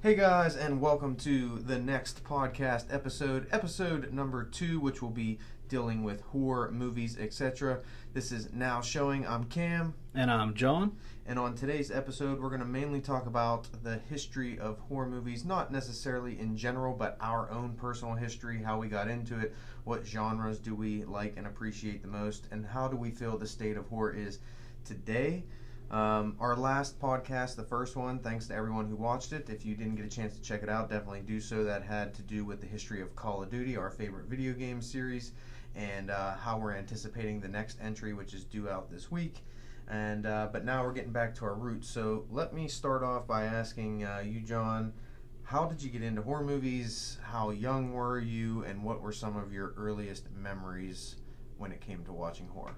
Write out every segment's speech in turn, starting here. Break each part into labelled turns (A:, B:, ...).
A: Hey guys, and welcome to the next podcast episode number 2, which will be dealing with horror movies, etc. This is Now Showing. I'm Cam.
B: And I'm John.
A: And on today's episode, we're going to mainly talk about the history of horror movies, not necessarily in general, but our own personal history, how we got into it, what genres do we like and appreciate the most, and how do we feel the state of horror is today. Our last podcast, the first one, thanks to everyone who watched it. If you didn't get a chance to check it out, definitely do so. That had to do with the history of Call of Duty, our favorite video game series, and how we're anticipating the next entry, which is due out this week. And but now we're getting back to our roots. So let me start off by asking you, John, how did you get into horror movies? How young were you? And what were some of your earliest memories when it came to watching horror?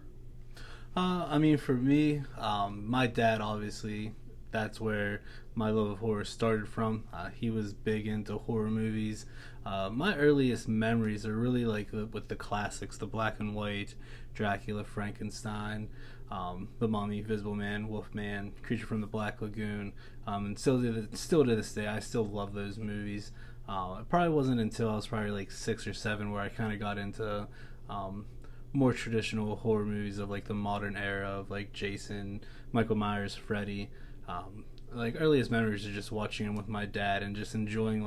B: For me, my dad, obviously, that's where my love of horror started from. He was big into horror movies. My earliest memories are really with the classics, the black and white, Dracula, Frankenstein, The Mummy, Invisible Man, Wolfman, Creature from the Black Lagoon, and still to this day, I still love those movies. It probably wasn't until I was probably like 6 or 7 where I kind of got into more traditional horror movies of like the modern era of like Jason, Michael Myers, Freddy. Earliest memories are just watching them with my dad and just enjoying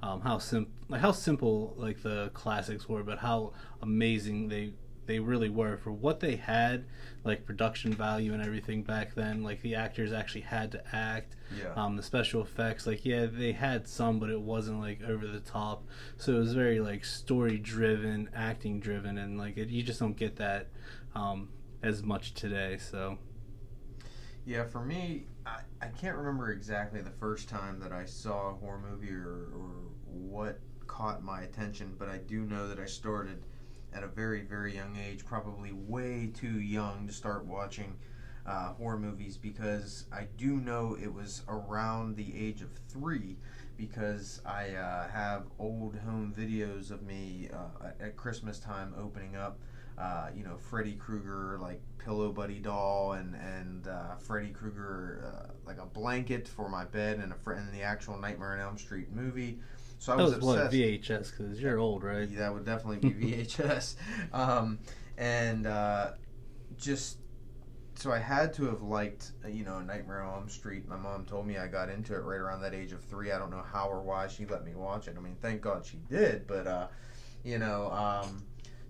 B: how simple like the classics were, but how amazing they really were for what they had, like production value and everything back then. Like the actors actually had to act.
A: Yeah.
B: The special effects, they had some, but it wasn't like over the top. So it was very like story driven, acting driven, and you just don't get that as much today. So.
A: Yeah, for me, I can't remember exactly the first time that I saw a horror movie or what caught my attention, but I do know that I started at a very, very young age, probably way too young to start watching horror movies, because I do know it was around the age of 3, because I have old home videos of me at Christmas time opening up Freddy Krueger, like Pillow Buddy doll, and Freddy Krueger, like a blanket for my bed, and the actual Nightmare on Elm Street movie. So I was obsessed.
B: What, VHS? Because you're old, right?
A: Yeah, that would definitely be VHS. Just so I had to have liked, Nightmare on Elm Street. My mom told me I got into it right around that age of 3. I don't know how or why she let me watch it. I mean, thank God she did. But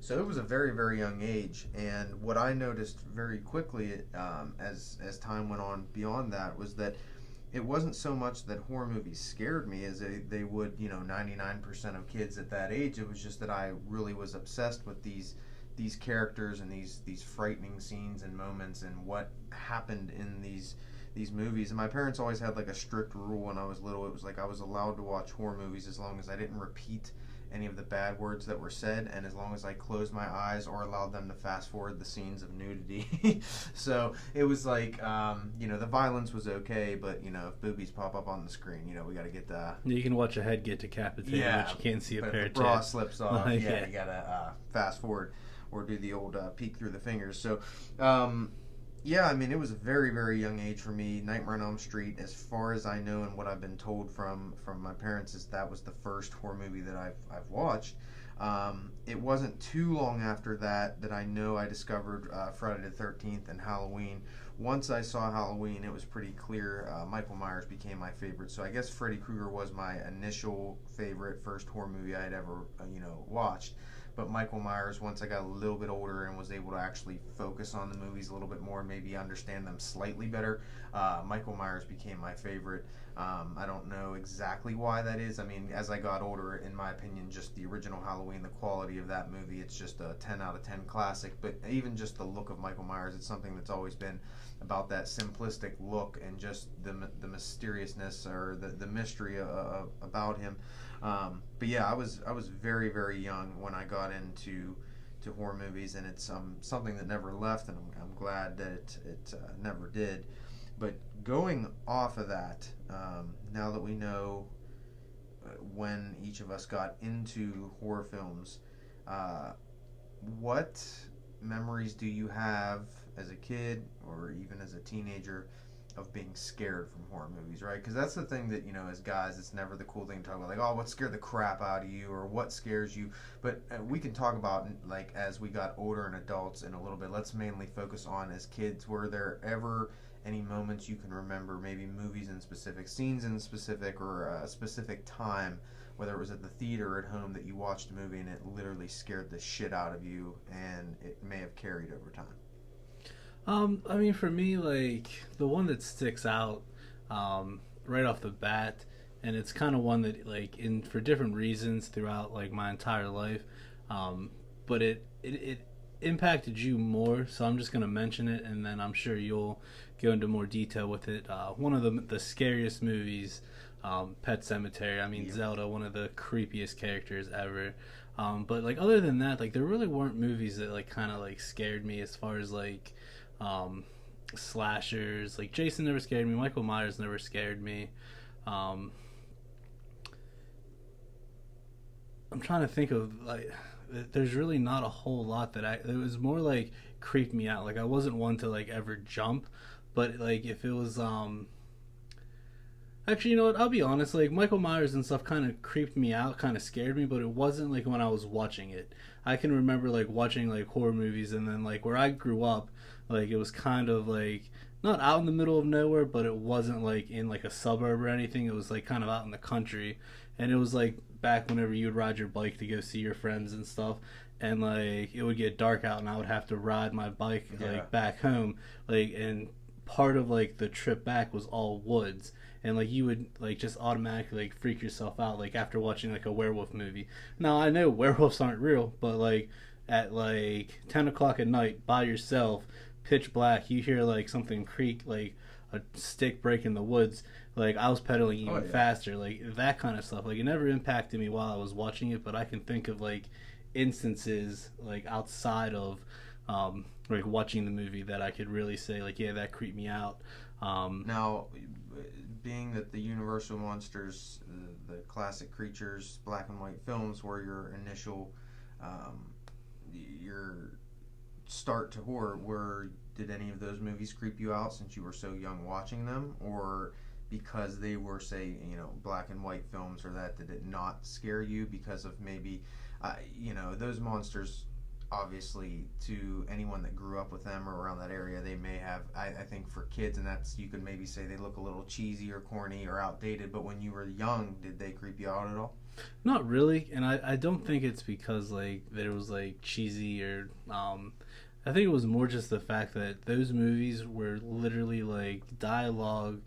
A: so it was a very, very young age, and what I noticed very quickly as time went on beyond that was that it wasn't so much that horror movies scared me as they would, 99% of kids at that age. It was just that I really was obsessed with these characters and these frightening scenes and moments and what happened in these movies. And my parents always had like a strict rule when I was little. It was like I was allowed to watch horror movies as long as I didn't repeat any of the bad words that were said, and as long as I closed my eyes or allowed them to fast forward the scenes of nudity. So it was like, the violence was okay, but if boobies pop up on the screen, we got to get the.
B: You can watch a head get decapitated, but you can't see a pair of tits.
A: If the bra slips off, you
B: Yeah.
A: got to fast forward or do the old peek through the fingers. So. It was a very, very young age for me. Nightmare on Elm Street, as far as I know and what I've been told from my parents, is that was the first horror movie that I've watched. It wasn't too long after that I know I discovered Friday the 13th and Halloween. Once I saw Halloween, it was pretty clear Michael Myers became my favorite. So I guess Freddy Krueger was my initial favorite first horror movie I had ever watched. But Michael Myers, once I got a little bit older and was able to actually focus on the movies a little bit more and maybe understand them slightly better, Michael Myers became my favorite. I don't know exactly why that is. I mean, as I got older, in my opinion, just the original Halloween, the quality of that movie, it's just a 10 out of 10 classic. But even just the look of Michael Myers, it's something that's always been about that simplistic look and just the mysteriousness or the mystery about him. But yeah, I was very, very young when I got into horror movies, and it's something that never left, and I'm glad that it never did. But going off of that, now that we know when each of us got into horror films, what memories do you have as a kid or even as a teenager of being scared from horror movies, right? Because that's the thing that, as guys, it's never the cool thing to talk about, like, oh, what scared the crap out of you, or what scares you. But we can talk about, like, as we got older and adults in a little bit. Let's mainly focus on as kids. Were there ever any moments you can remember, maybe movies in specific, scenes in specific, or a specific time, whether it was at the theater or at home, that you watched a movie and it literally scared the shit out of you, and it may have carried over time?
B: I mean, for me, like the one that sticks out right off the bat, and it's kind of one that, like, in for different reasons throughout like my entire life, but it impacted you more. So I'm just gonna mention it, and then I'm sure you'll go into more detail with it. One of the scariest movies, Pet Cemetery. I mean,
A: Yeah.
B: Zelda, one of the creepiest characters ever. But like other than that, like there really weren't movies that like kind of like scared me as far as like um, slashers. Like Jason never scared me. Michael Myers never scared me. Um, I'm trying to think of like there's really not a whole lot that it was more like creeped me out. Like I wasn't one to like ever jump, but like if it was actually, you know what? I'll be honest. Like Michael Myers and stuff, kind of creeped me out, kind of scared me, but it wasn't like when I was watching it. I can remember like watching like horror movies, and then like where I grew up, like it was kind of like not out in the middle of nowhere, but it wasn't like in like a suburb or anything. It was like kind of out in the country, and it was like back whenever you would ride your bike to go see your friends and stuff, and like it would get dark out, and I would have to ride my bike
A: Yeah.
B: like back home, like and part of like the trip back was all woods, and like you would like just automatically like freak yourself out like after watching like a werewolf movie. Now I know werewolves aren't real, but like at like 10 o'clock at night by yourself, pitch black, you hear like something creak, like a stick break in the woods. Like I was pedaling even
A: Yeah.
B: faster, like that kind of stuff. Like it never impacted me while I was watching it, but I can think of like instances like outside of like watching the movie that I could really say like, yeah, that creeped me out.
A: Now, being that the Universal monsters, the classic creatures, black and white films were your initial, um, your start to horror, did any of those movies creep you out since you were so young watching them, or because they were, say, black and white films, or that did it not scare you because of maybe, those monsters, obviously, to anyone that grew up with them or around that area, they may have, I think for kids, and that's, you could maybe say they look a little cheesy or corny or outdated, but when you were young, did they creep you out at all?
B: Not really, and I don't think it's because like that it was like cheesy or I think it was more just the fact that those movies were literally like dialogue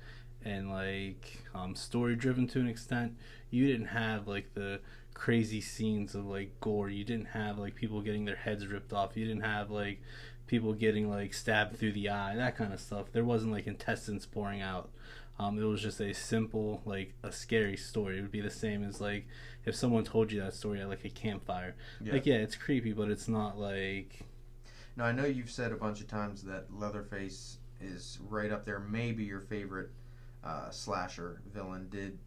B: and like story driven to an extent. You didn't have like the crazy scenes of like gore. You didn't have like people getting their heads ripped off. You didn't have like people getting like stabbed through the eye, that kind of stuff. There wasn't like intestines pouring out. It was just a simple, like a scary story. It would be the same as like if someone told you that story at like a campfire.
A: Yeah.
B: Like, yeah, it's creepy, but it's not like.
A: Now, I know you've said a bunch of times that Leatherface is right up there, maybe your favorite slasher villain. Did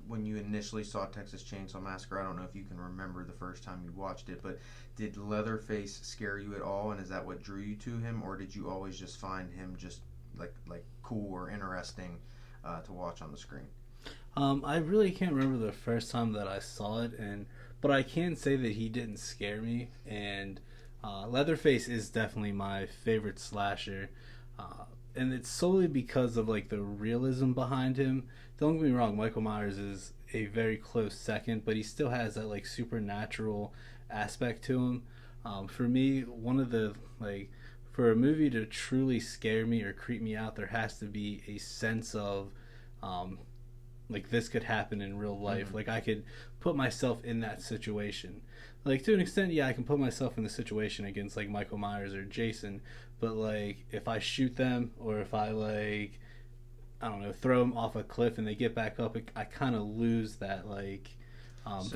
A: when you initially saw Texas Chainsaw Massacre, I don't know if you can remember the first time you watched it, but did Leatherface scare you at all, and is that what drew you to him, or did you always just find him just like cool or interesting to watch on the screen?
B: I really can't remember the first time that I saw it, but I can say that he didn't scare me, and Leatherface is definitely my favorite slasher, and it's solely because of like the realism behind him. Don't get me wrong, Michael Myers is a very close second, but he still has that like supernatural aspect to him. For me, one of the like for a movie to truly scare me or creep me out, there has to be a sense of um, like this could happen in real life.
A: Mm-hmm.
B: Like I could put myself in that situation. Like to an extent, yeah, I can put myself in the situation against like Michael Myers or Jason. But like if I shoot them, or if I like I don't know, throw them off a cliff and they get back up, I kind of lose that like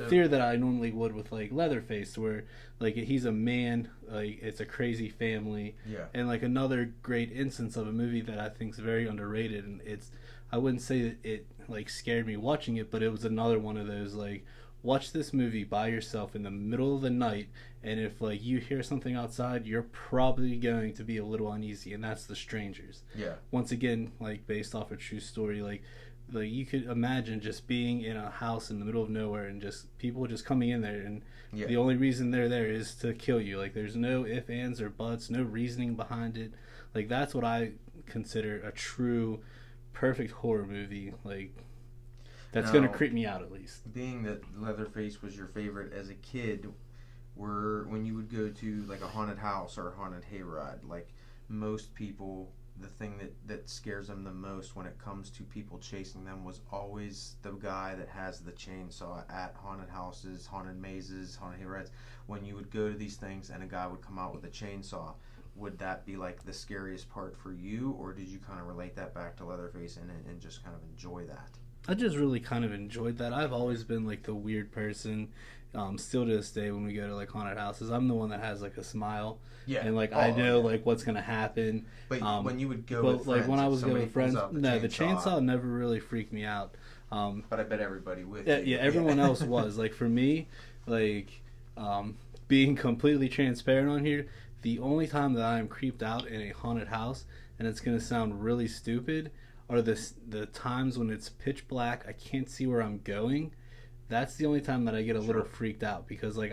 B: fear that I normally would with like Leatherface, where like he's a man, like it's a crazy family,
A: Yeah.
B: and like another great instance of a movie that I think is very underrated, and it's I wouldn't say that it like scared me watching it, but it was another one of those like watch this movie by yourself in the middle of the night, and if like you hear something outside, you're probably going to be a little uneasy, and that's The Strangers.
A: Yeah.
B: Once again, like based off a true story, like you could imagine just being in a house in the middle of nowhere and just people just coming in there, and
A: Yeah.
B: the only reason they're there is to kill you. Like there's no ifs, ands, or buts, no reasoning behind it. Like that's what I consider a true perfect horror movie. Like that's
A: Now,
B: gonna creep me out at least.
A: being that Leatherface was your favorite as a kid, were when you would go to like a haunted house or a haunted hayride, like most people, the thing that scares them the most when it comes to people chasing them was always the guy that has the chainsaw at haunted houses, haunted mazes, haunted hayrides. When you would go to these things and a guy would come out with a chainsaw, would that be like the scariest part for you, or did you kind of relate that back to Leatherface and just kind of enjoy that?
B: I just really kind of enjoyed that. I've always been like the weird person. Still to this day, when we go to like haunted houses, I'm the one that has like a smile,
A: Yeah.
B: and like
A: Oh,
B: I know
A: yeah.
B: like what's gonna happen.
A: But when you would go
B: But
A: with
B: like
A: friends,
B: when I
A: if
B: was going
A: somebody
B: with friends,
A: pulls out
B: no, the chainsaw never really freaked me out.
A: But I bet everybody with
B: Yeah,
A: you.
B: yeah, everyone else was like for me, like being completely transparent on here. The only time that I am creeped out in a haunted house, and it's gonna sound really stupid, are the times when it's pitch black. I can't see where I'm going. That's the only time that I get a little freaked out because like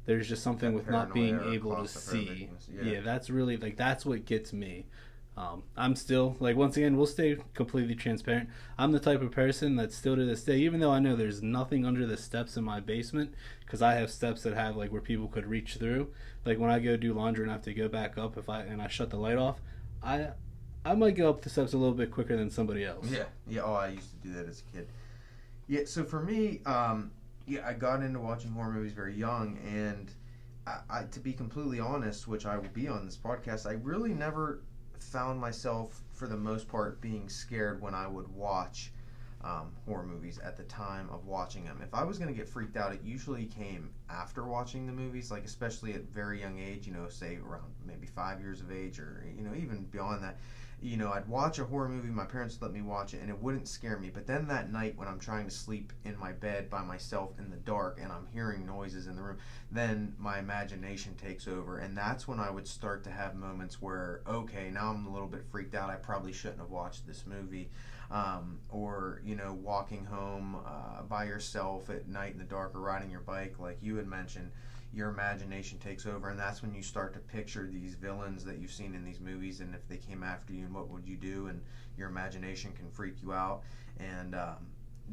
B: there's just something
A: That
B: with not being
A: paranoia or
B: able to see.
A: claustrophobic.
B: Yeah, that's really like that's what gets me. I'm still like once again we'll stay completely transparent. I'm the type of person that still to this day, even though I know there's nothing under the steps in my basement, because I have steps that have like where people could reach through. Like when I go do laundry and I have to go back up if I shut the light off, I might go up the steps a little bit quicker than somebody else.
A: Yeah, yeah. Oh, I used to do that as a kid. Yeah. So for me, yeah, I got into watching horror movies very young, and to be completely honest, which I will be on this podcast, I really never found myself, for the most part, being scared when I would watch horror movies at the time of watching them. If I was going to get freaked out, it usually came after watching the movies, like especially at very young age, say around maybe 5 years of age or, even beyond that. I'd watch a horror movie, my parents would let me watch it, and it wouldn't scare me. But then that night when I'm trying to sleep in my bed by myself in the dark and I'm hearing noises in the room, then my imagination takes over. And that's when I would start to have moments where, okay, now I'm a little bit freaked out. I probably shouldn't have watched this movie. Or, walking home by yourself at night in the dark or riding your bike, like you had mentioned, your imagination takes over, and that's when you start to picture these villains that you've seen in these movies, and if they came after you, and what would you do, and your imagination can freak you out. And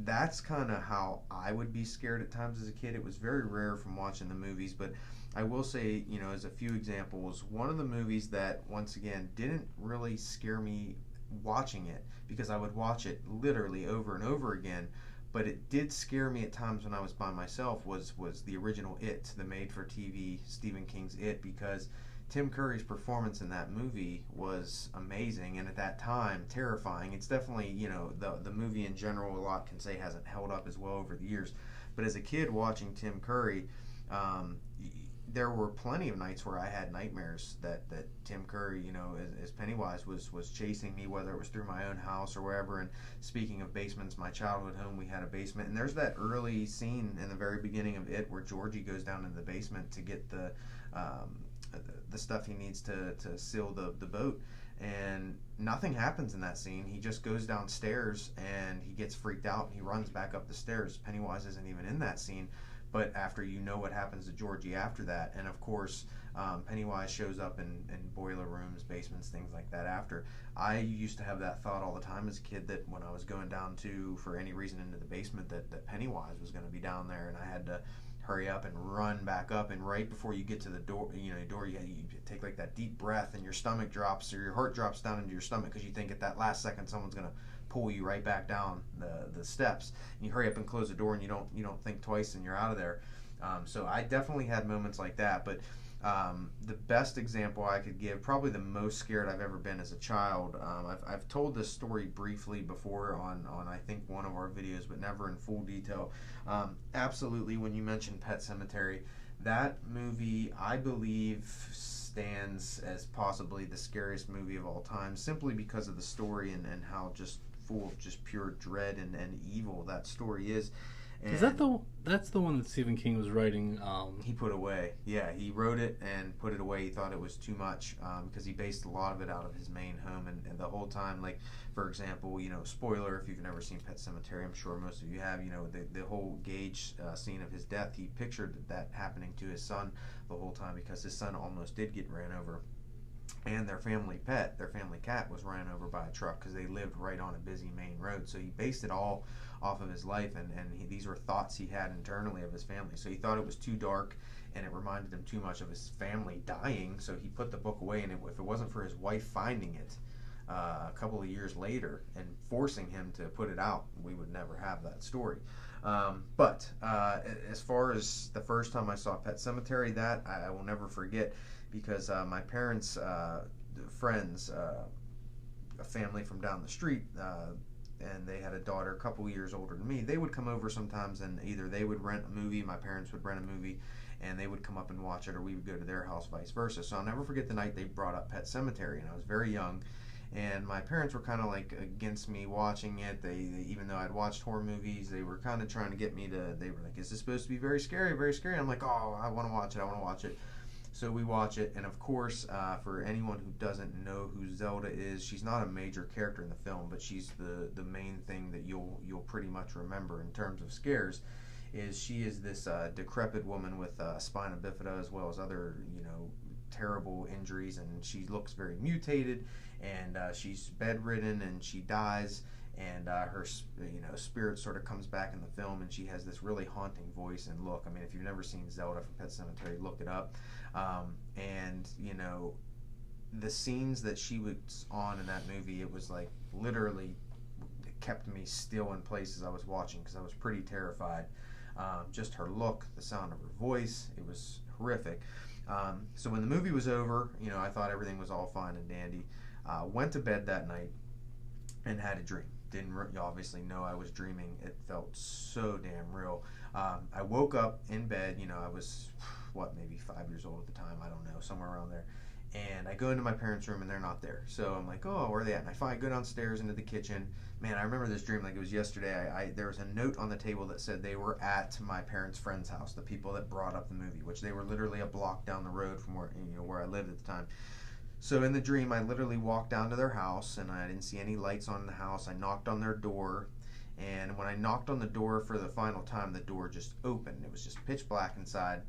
A: that's kind of how I would be scared at times as a kid. It was very rare from watching the movies, but I will say, as a few examples, one of the movies that, once again, didn't really scare me watching it, because I would watch it literally over and over again, but it did scare me at times when I was by myself, was the original It, the made-for-TV Stephen King's It, because Tim Curry's performance in that movie was amazing, and at that time, terrifying. It's definitely, the movie in general, a lot can say hasn't held up as well over the years, but as a kid watching Tim Curry, there were plenty of nights where I had nightmares that Tim Curry, as Pennywise was chasing me, whether it was through my own house or wherever. And speaking of basements, my childhood home, we had a basement. And there's that early scene in the very beginning of It where Georgie goes down into the basement to get the stuff he needs to seal the boat. And nothing happens in that scene. He just goes downstairs and he gets freaked out and he runs back up the stairs. Pennywise isn't even in that scene. But after what happens to Georgie after that, and of course Pennywise shows up in boiler rooms, basements, things like that after. I used to have that thought all the time as a kid, that when I was going down for any reason into the basement, that Pennywise was going to be down there, and I had to hurry up and run back up. And right before you get to the door, you take like that deep breath, and your stomach drops, or your heart drops down into your stomach, because you think at that last second someone's going to pull you right back down the steps, and you hurry up and close the door, and you don't think twice, and you're out of there. So I definitely had moments like that, but the best example I could give, probably the most scared I've ever been as a child, I've told this story briefly before on I think one of our videos, but never in full detail. Absolutely, when you mentioned Pet Sematary, that movie, I believe, stands as possibly the scariest movie of all time, simply because of the story and how just full of just pure dread and evil that story is.
B: Is that that's the one that Stephen King was writing?
A: He put away. Yeah, he wrote it and put it away. He thought it was too much because he based a lot of it out of his main home, and the whole time, like for example, spoiler if you've never seen Pet Sematary, I'm sure most of you have. The whole Gage scene of his death, he pictured that happening to his son the whole time because his son almost did get ran over. And their family pet, their family cat, was ran over by a truck because they lived right on a busy main road. So he based it all off of his life, and these were thoughts he had internally of his family. So he thought it was too dark, and it reminded him too much of his family dying. So he put the book away, and if it wasn't for his wife finding it a couple of years later and forcing him to put it out, we would never have that story. But as far as the first time I saw Pet Sematary, that I will never forget. Because my parents' friends, a family from down the street, and they had a daughter a couple years older than me, they would come over sometimes, and either they would rent a movie, my parents would rent a movie, and they would come up and watch it, or we would go to their house, vice versa. So I'll never forget the night they brought up Pet Sematary, and I was very young, and my parents were kind of like against me watching it. They even though I'd watched horror movies, they were kind of trying to get me to, they were like, is this supposed to be very scary, very scary? I'm like, oh, I want to watch it. So we watch it, and of course, for anyone who doesn't know who Zelda is, she's not a major character in the film, but she's the main thing that you'll pretty much remember in terms of scares. Is she is this decrepit woman with spina bifida as well as other terrible injuries, and she looks very mutated, and she's bedridden, and she dies. And her spirit sort of comes back in the film, and she has this really haunting voice and look. I mean, if you've never seen Zelda from Pet Sematary, look it up. And the scenes that she was on in that movie, it was like literally kept me still in places I was watching because I was pretty terrified. Just her look, the sound of her voice, it was horrific. So when the movie was over, I thought everything was all fine and dandy. Went to bed that night and had a dream. Didn't obviously know I was dreaming. It felt so damn real. I woke up in bed. I was maybe 5 years old at the time. I don't know, somewhere around there. And I go into my parents' room, and they're not there. So I'm like, oh, where are they at? And I finally go downstairs into the kitchen. Man, I remember this dream like it was yesterday. There was a note on the table that said they were at my parents' friend's house, the people that brought up the movie, which they were literally a block down the road from where I lived at the time. So in the dream, I literally walked down to their house, and I didn't see any lights on in the house. I knocked on their door, and when I knocked on the door for the final time, the door just opened. It was just pitch black inside.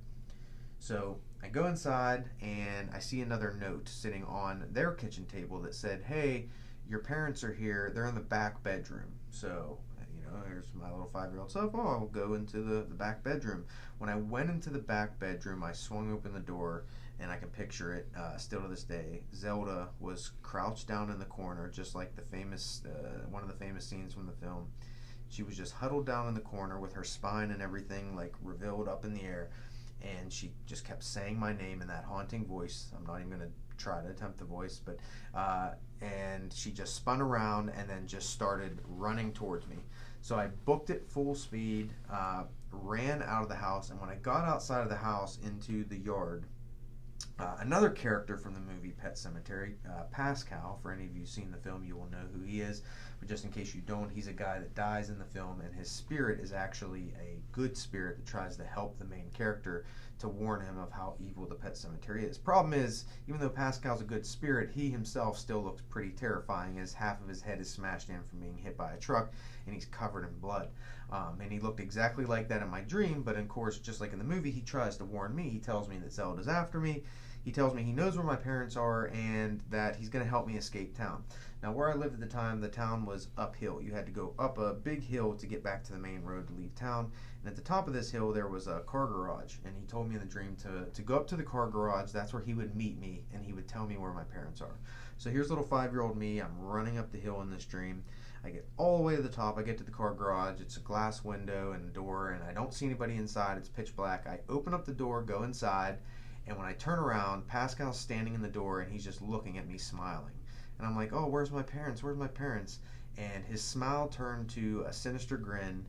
A: So I go inside, and I see another note sitting on their kitchen table that said, hey, your parents are here. They're in the back bedroom. So, here's my little 5-year-old self. Oh, I'll go into the back bedroom. When I went into the back bedroom, I swung open the door, and I can picture it still to this day. Zelda was crouched down in the corner, just like the famous one of the famous scenes from the film. She was just huddled down in the corner with her spine and everything like revealed up in the air, and she just kept saying my name in that haunting voice. I'm not even going to try to attempt the voice, but and she just spun around and then just started running towards me. So I booked it full speed, ran out of the house, and when I got outside of the house into the yard, another character from the movie Pet Sematary, Pascal, for any of you who've seen the film, you will know who he is. But just in case you don't, he's a guy that dies in the film, and his spirit is actually a good spirit that tries to help the main character to warn him of how evil the Pet Sematary is. Problem is, even though Pascal's a good spirit, he himself still looks pretty terrifying, as half of his head is smashed in from being hit by a truck, and he's covered in blood. And he looked exactly like that in my dream, but of course, just like in the movie, he tries to warn me. He tells me that Zelda's after me. He tells me he knows where my parents are and that he's going to help me escape town. Now, where I lived at the time, the town was uphill. You had to go up a big hill to get back to the main road to leave town. And at the top of this hill, there was a car garage. And he told me in the dream to go up to the car garage. That's where he would meet me, and he would tell me where my parents are. So here's little 5-year-old me. I'm running up the hill in this dream. I get all the way to the top. I get to the car garage. It's a glass window and a door, and I don't see anybody inside. It's pitch black. I open up the door, go inside, and when I turn around, Pascal's standing in the door, and he's just looking at me smiling. And I'm like, oh, where's my parents? Where's my parents? And his smile turned to a sinister grin,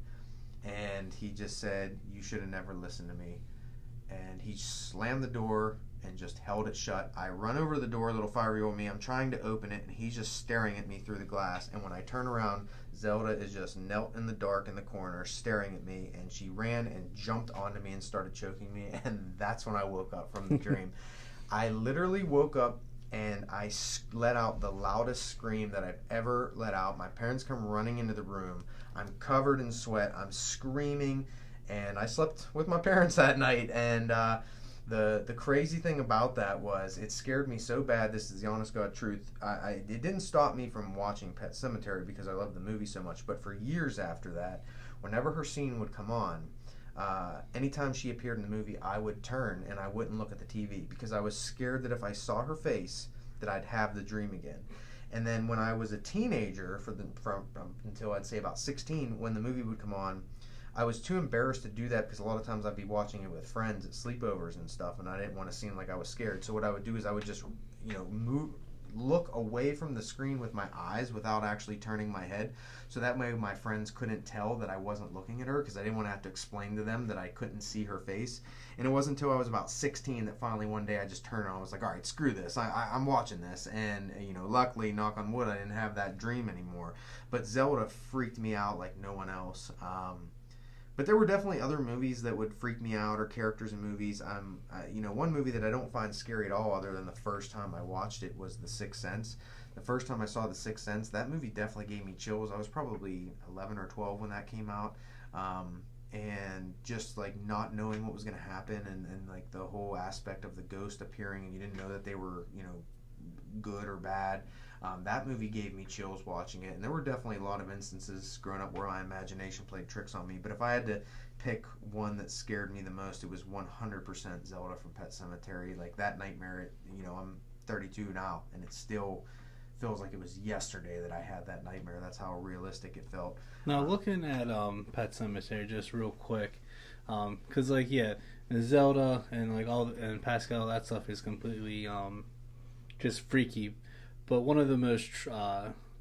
A: and he just said, you should have never listened to me. And he slammed the door, and just held it shut. I run over to the door, little 5-year-old me. I'm trying to open it, and he's just staring at me through the glass. And when I turn around, Zelda is just knelt in the dark in the corner, staring at me. And she ran and jumped onto me and started choking me. And that's when I woke up from the dream. I literally woke up and I let out the loudest scream that I've ever let out. My parents come running into the room. I'm covered in sweat. I'm screaming, and I slept with my parents that night. And the crazy thing about that was it scared me so bad. This is the honest God truth. It didn't stop me from watching Pet Sematary because I love the movie so much. But for years after that, whenever her scene would come on, anytime she appeared in the movie, I would turn and I wouldn't look at the TV because I was scared that if I saw her face, that I'd have the dream again. And then when I was a teenager, until I'd say about 16, when the movie would come on, I was too embarrassed to do that because a lot of times I'd be watching it with friends at sleepovers and stuff, and I didn't want to seem like I was scared. So what I would do is I would just, look away from the screen with my eyes without actually turning my head, so that way my friends couldn't tell that I wasn't looking at her because I didn't want to have to explain to them that I couldn't see her face. And it wasn't until I was about 16 that finally one day I just turned and I was like, all right, screw this, I'm watching this. And luckily, knock on wood, I didn't have that dream anymore. But Zelda freaked me out like no one else. But there were definitely other movies that would freak me out, or characters in movies. One movie that I don't find scary at all, other than the first time I watched it, was The Sixth Sense. The first time I saw The Sixth Sense, that movie definitely gave me chills. I was probably 11 or 12 when that came out. And just like not knowing what was going to happen, and like the whole aspect of the ghost appearing, and you didn't know that they were, good or bad. That movie gave me chills watching it, and there were definitely a lot of instances growing up where my imagination played tricks on me. But if I had to pick one that scared me the most, it was 100% Zelda from Pet Sematary. Like that nightmare, I'm 32 now, and it still feels like it was yesterday that I had that nightmare. That's how realistic it felt.
B: Now, looking at Pet Sematary just real quick, because Zelda and Pascal, that stuff is completely just freaky. But one of the most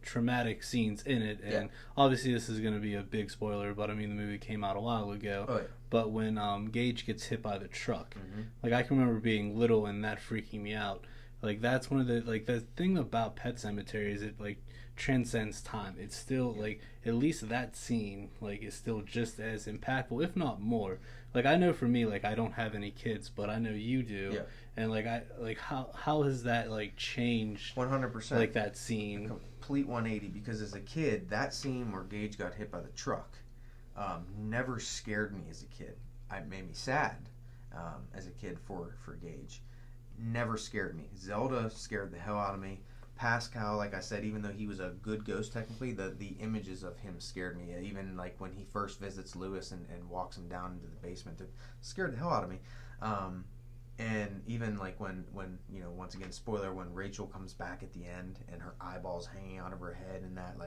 B: traumatic scenes in it, and obviously this is going to be a big spoiler, but I mean the movie came out a while ago.
A: Oh, yeah.
B: But when Gage gets hit by the truck, like I can remember being little and that freaking me out. Like that's one of the thing about Pet Sematary is it like transcends time. It's still like at least that scene is still just as impactful, if not more. Like I know for me, like I don't have any kids, but I know you do.
A: Yeah.
B: And how has that changed?
A: 100%.
B: Like that scene.
A: A complete 180, because as a kid, that scene where Gage got hit by the truck never scared me as a kid. It made me sad as a kid for Gage. Never scared me. Zelda scared the hell out of me. Pascal, like I said, even though he was a good ghost technically, the images of him scared me. Even like when he first visits Lewis and walks him down into the basement, it scared the hell out of me. And even like when once again, spoiler, when Rachel comes back at the end and her eyeballs hanging out of her head, and that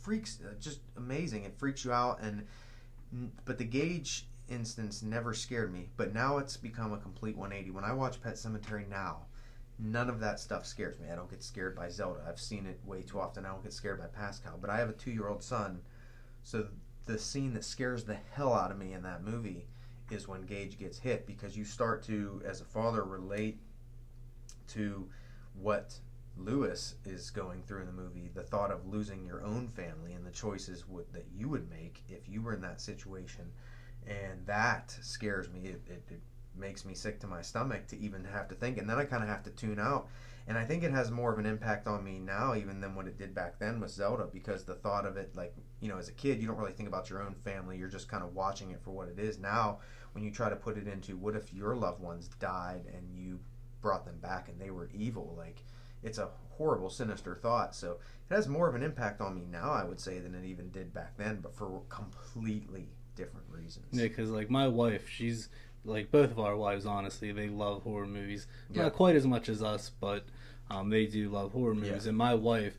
A: freaks, just amazing. It freaks you out. But the Gage instance never scared me, but now it's become a complete 180. When I watch Pet Sematary now, none of that stuff scares me. I don't get scared by Zelda. I've seen it way too often. I don't get scared by Pascal. But I have a 2-year-old son, so the scene that scares the hell out of me in that movie is when Gage gets hit, because you start to, as a father, relate to what Lewis is going through in the movie, the thought of losing your own family and the choices that you would make if you were in that situation. And that scares me. It makes me sick to my stomach to even have to think. And then I kind of have to tune out. And I think it has more of an impact on me now even than what it did back then with Zelda, because the thought of it, as a kid, you don't really think about your own family. You're just kind of watching it for what it is. Now, when you try to put it into what if your loved ones died and you brought them back and they were evil, it's a horrible, sinister thought. So it has more of an impact on me now, I would say, than it even did back then, but for completely different reasons.
B: Yeah, because my wife, she's both of our wives, honestly, they love horror movies.
A: Yeah.
B: Not quite as much as us, but they do love horror movies.
A: Yeah.
B: And my wife,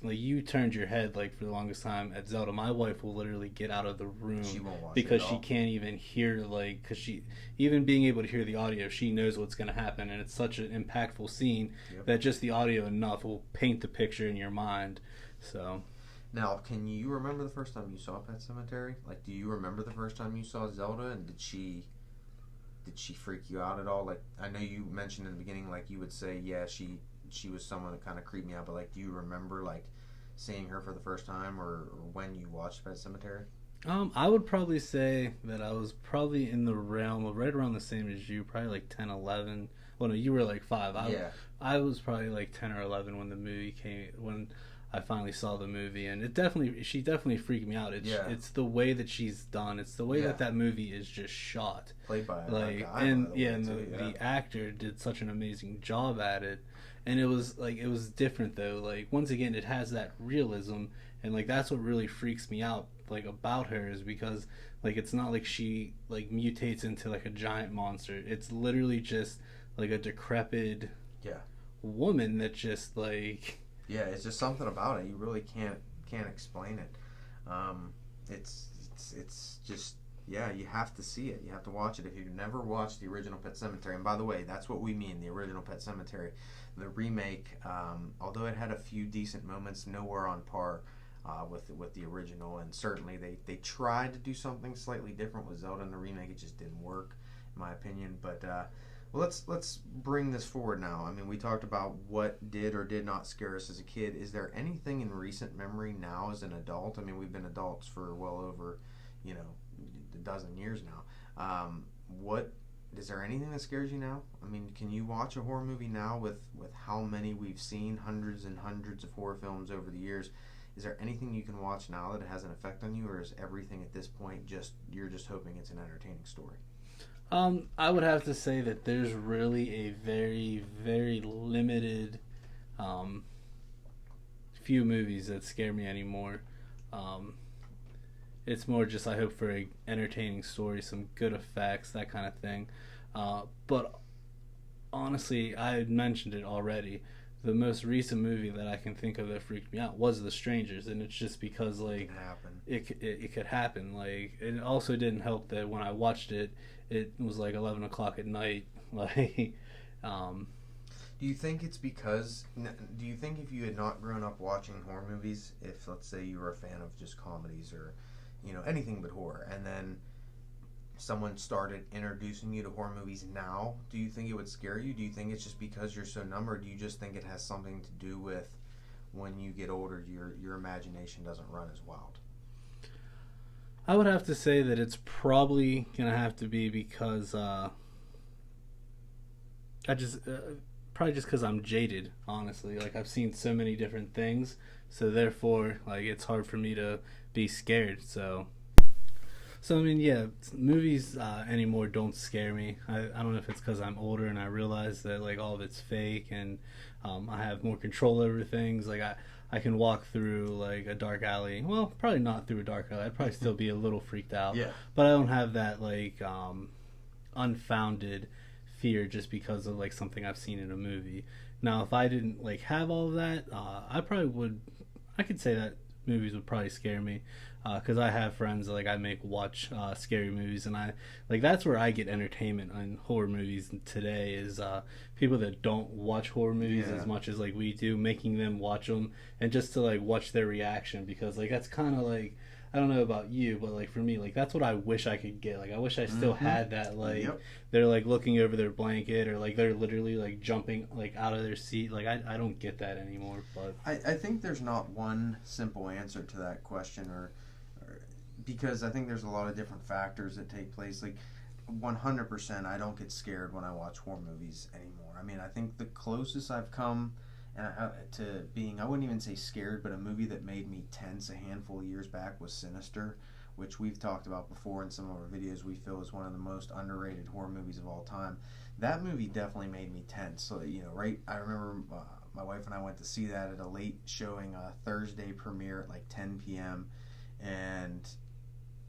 B: you turned your head for the longest time at Zelda. My wife will literally get out of the room
A: She won't watch
B: because
A: it at
B: she
A: all.
B: can't even hear because she, even being able to hear the audio, she knows what's going to happen, and it's such an impactful scene that just the audio enough will paint the picture in your mind. So.
A: Now, can you remember the first time you saw Pet Sematary? Do you remember the first time you saw Zelda, and did she did she freak you out at all? Like, I know you mentioned in the beginning, like you would say, yeah, she was someone that kind of creeped me out. But like, do you remember like seeing her for the first time, or when you watched Pet Cemetery?
B: I would probably say that I was probably in the realm of right around the same as you, probably like 10, 11. Well, no, you were like 5.
A: Yeah,
B: I was probably like 10 or 11 when the movie came, when I finally saw the movie, and she definitely freaked me out. It's the way that she's done. It's the way
A: yeah.
B: that movie is just shot.
A: Played by a
B: Like,
A: guy,
B: and
A: by the
B: yeah,
A: way,
B: and
A: too. Yeah.
B: the actor did such an amazing job at it. And it was like, it was different though. Like, once again, it has that realism, and like that's what really freaks me out like about her, is because like it's not like she like mutates into like a giant monster. It's literally just like a decrepit
A: Yeah.
B: woman that just like,
A: Yeah, it's just something about it. You really can't explain it. It's just, yeah. You have to see it. You have to watch it if you've never watched the original Pet Cemetery. And by the way, that's what we mean, the original Pet Cemetery. The remake, although it had a few decent moments, nowhere on par with the original. And certainly they tried to do something slightly different with Zelda in the remake. It just didn't work, in my opinion. But well, let's bring this forward now. I mean, we talked about what did or did not scare us as a kid. Is there anything in recent memory now as an adult? I mean, we've been adults for well over, a dozen years now. What is there anything that scares you now? I mean, can you watch a horror movie now with how many we've seen, hundreds and hundreds of horror films over the years? Is there anything you can watch now that has an effect on you, or is everything at this point just you're just hoping it's an entertaining story?
B: I would have to say that there's really a very, very limited few movies that scare me anymore. It's more just I hope for a entertaining story, some good effects, that kind of thing. But honestly, I had mentioned it already. The most recent movie that I can think of that freaked me out was The Strangers, and it's just because like
A: It can happen.
B: it could happen. Like, it also didn't help that when I watched it, it was like 11 o'clock at night. Like,
A: Do you think it's because? Do you think if you had not grown up watching horror movies, if let's say you were a fan of just comedies or, anything but horror, and then someone started introducing you to horror movies now, do you think it would scare you? Do you think it's just because you're so numb, or do you just think it has something to do with when you get older, your imagination doesn't run as wild?
B: I would have to say that it's probably gonna have to be because I just probably just because I'm jaded. Honestly, like I've seen so many different things, so therefore, like it's hard for me to be scared. So I mean, yeah, movies anymore don't scare me. I don't know if it's because I'm older and I realize that like all of it's fake, and I have more control over things. Like I can walk through like a dark alley. Well, probably not through a dark alley. I'd probably still be a little freaked out.
A: Yeah.
B: But I don't have that like unfounded fear just because of like something I've seen in a movie. Now, if I didn't like have all of that, I probably would. I could say that movies would probably scare me because I have friends that like I make watch scary movies, and I like that's where I get entertainment on horror movies today is people that don't watch horror movies as much as like we do, making them watch them and just to like watch their reaction, because like that's kind of like, I don't know about you, but like for me, like that's what I wish I could get. Like I wish I still had that. Like they're like looking over their blanket, or like they're literally like jumping like out of their seat. Like I don't get that anymore. But
A: I think there's not one simple answer to that question, or because I think there's a lot of different factors that take place. Like 100%, I don't get scared when I watch horror movies anymore. I mean, I think the closest I've come to being, I wouldn't even say scared, but a movie that made me tense a handful of years back was Sinister, which we've talked about before in some of our videos. We feel is one of the most underrated horror movies of all time. That movie definitely made me tense. So, right? I remember my wife and I went to see that at a late showing, Thursday premiere at like 10 p.m. And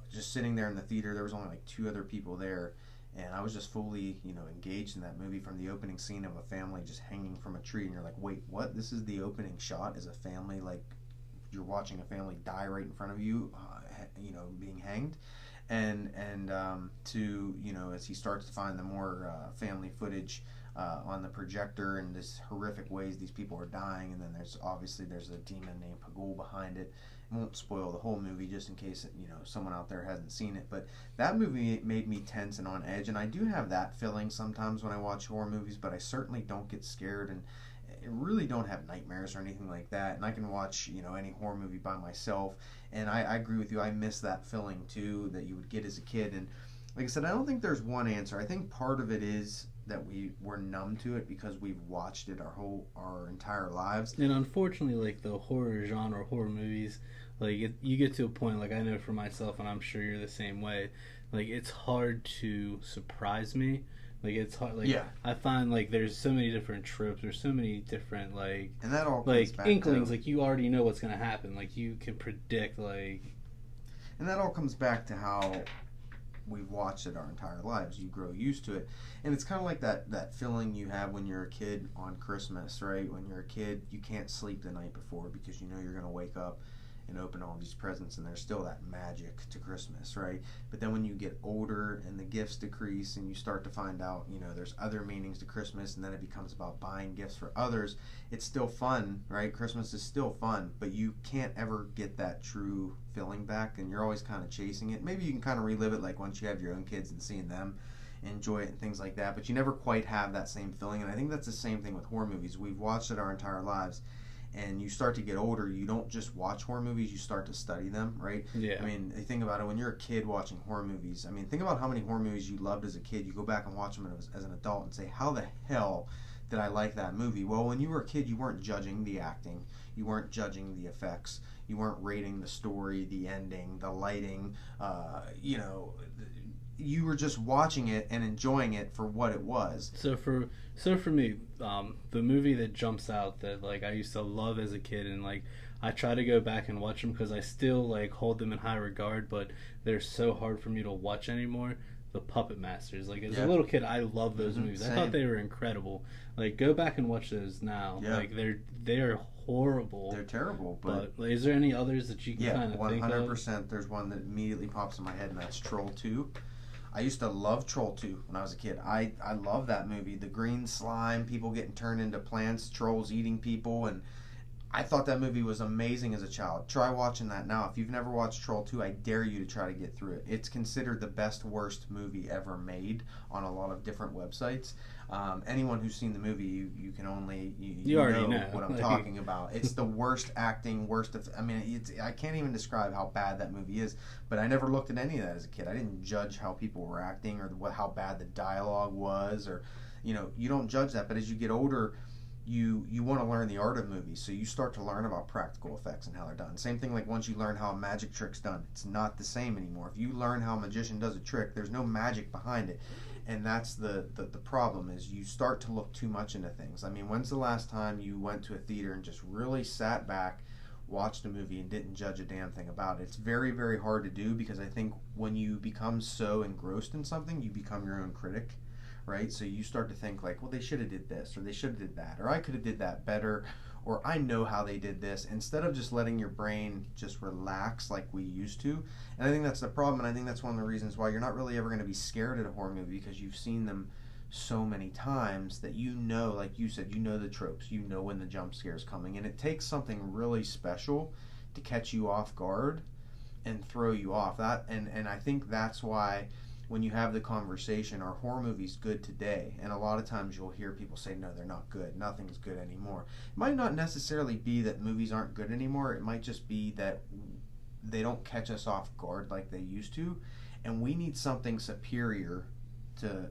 A: just sitting there in the theater, there was only like 2 other people there, and I was just fully, engaged in that movie from the opening scene of a family just hanging from a tree, and you're like, wait, what? This is the opening shot, is a family, like, you're watching a family die right in front of you, being hanged, and to, as he starts to find the more family footage, on the projector, and this horrific ways these people are dying, and then there's a demon named Pagul behind it. I won't spoil the whole movie just in case someone out there hasn't seen it, but that movie made me tense and on edge, and I do have that feeling sometimes when I watch horror movies, but I certainly don't get scared, and I really don't have nightmares or anything like that. And I can watch any horror movie by myself, and I agree with you. I miss that feeling too that you would get as a kid. And like I said, I don't think there's one answer. I think part of it is that we're numb to it because we've watched it our entire lives.
B: And unfortunately, like the horror genre, horror movies, like you get to a point, like I know for myself, and I'm sure you're the same way. Like it's hard to surprise me. Like it's hard. Like
A: Yeah.
B: I find like there's so many different tropes. There's so many different
A: And that all comes
B: like
A: back
B: inklings.
A: to,
B: Like you already know what's gonna happen. Like you can predict.
A: and that all comes back to how we've watched it our entire lives. You grow used to it, and it's kind of like that feeling you have when you're a kid on Christmas, right? When you're a kid, you can't sleep the night before because you know you're going to wake up and open all these presents, and there's still that magic to Christmas, right? But then when you get older and the gifts decrease and you start to find out there's other meanings to Christmas, and then it becomes about buying gifts for others, it's still fun, right? Christmas is still fun, but you can't ever get that true feeling back, and you're always kind of chasing it. Maybe you can kind of relive it like once you have your own kids and seeing them enjoy it and things like that, but you never quite have that same feeling. And I think that's the same thing with horror movies. We've watched it our entire lives, and you start to get older, you don't just watch horror movies, you start to study them, right?
B: Yeah.
A: I mean, think about it, when you're a kid watching horror movies, I mean, think about how many horror movies you loved as a kid. You go back and watch them as an adult and say, how the hell did I like that movie? Well, when you were a kid, you weren't judging the acting, you weren't judging the effects, you weren't rating the story, the ending, the lighting, you were just watching it and enjoying it for what it was.
B: So for me, the movie that jumps out that like I used to love as a kid, and like I try to go back and watch them because I still like hold them in high regard, but they're so hard for me to watch anymore. The Puppet Masters. Like as a little kid, I love those movies.
A: Same.
B: I thought they were incredible. Like go back and watch those now.
A: Yeah.
B: Like they're horrible.
A: They're terrible, but
B: like, is there any others that you can kind of think of?
A: 100%. There's one that immediately pops in my head, and that's Troll 2. I used to love Troll 2 when I was a kid. I love that movie. The green slime, people getting turned into plants, trolls eating people, and I thought that movie was amazing as a child. Try watching that now. If you've never watched Troll 2, I dare you to try to get through it. It's considered the best, worst movie ever made on a lot of different websites. Anyone who's seen the movie, you can only you
B: already know
A: what I'm talking about. It's the worst acting, I can't even describe how bad that movie is. But I never looked at any of that as a kid. I didn't judge how people were acting or how bad the dialogue was, or you don't judge that. But as you get older, you want to learn the art of movies, so you start to learn about practical effects and how they're done. Same thing like once you learn how a magic trick's done, it's not the same anymore. If you learn how a magician does a trick, there's no magic behind it. And that's the problem, is you start to look too much into things. I mean, when's the last time you went to a theater and just really sat back, watched a movie, and didn't judge a damn thing about it? It's very, very hard to do, because I think when you become so engrossed in something, you become your own critic. Right? So you start to think like, well, they should have did this, or they should have did that, or I could have did that better, or I know how they did this, instead of just letting your brain just relax like we used to. And I think that's the problem, and I think that's one of the reasons why you're not really ever going to be scared at a horror movie, because you've seen them so many times that like you said, the tropes, when the jump scare is coming, and it takes something really special to catch you off guard and throw you off. And I think that's why when you have the conversation, are horror movies good today? And a lot of times you'll hear people say, no, they're not good. Nothing's good anymore. It might not necessarily be that movies aren't good anymore. It might just be that they don't catch us off guard like they used to. And we need something superior to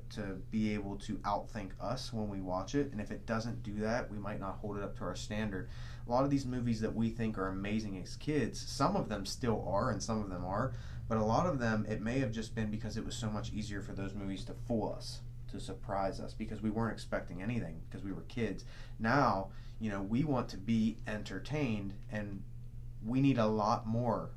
A: be able to outthink us when we watch it. And if it doesn't do that, we might not hold it up to our standard. A lot of these movies that we think are amazing as kids, some of them still are and some of them are. But a lot of them, it may have just been because it was so much easier for those movies to fool us, to surprise us, because we weren't expecting anything because we were kids. Now, we want to be entertained, and we need a lot more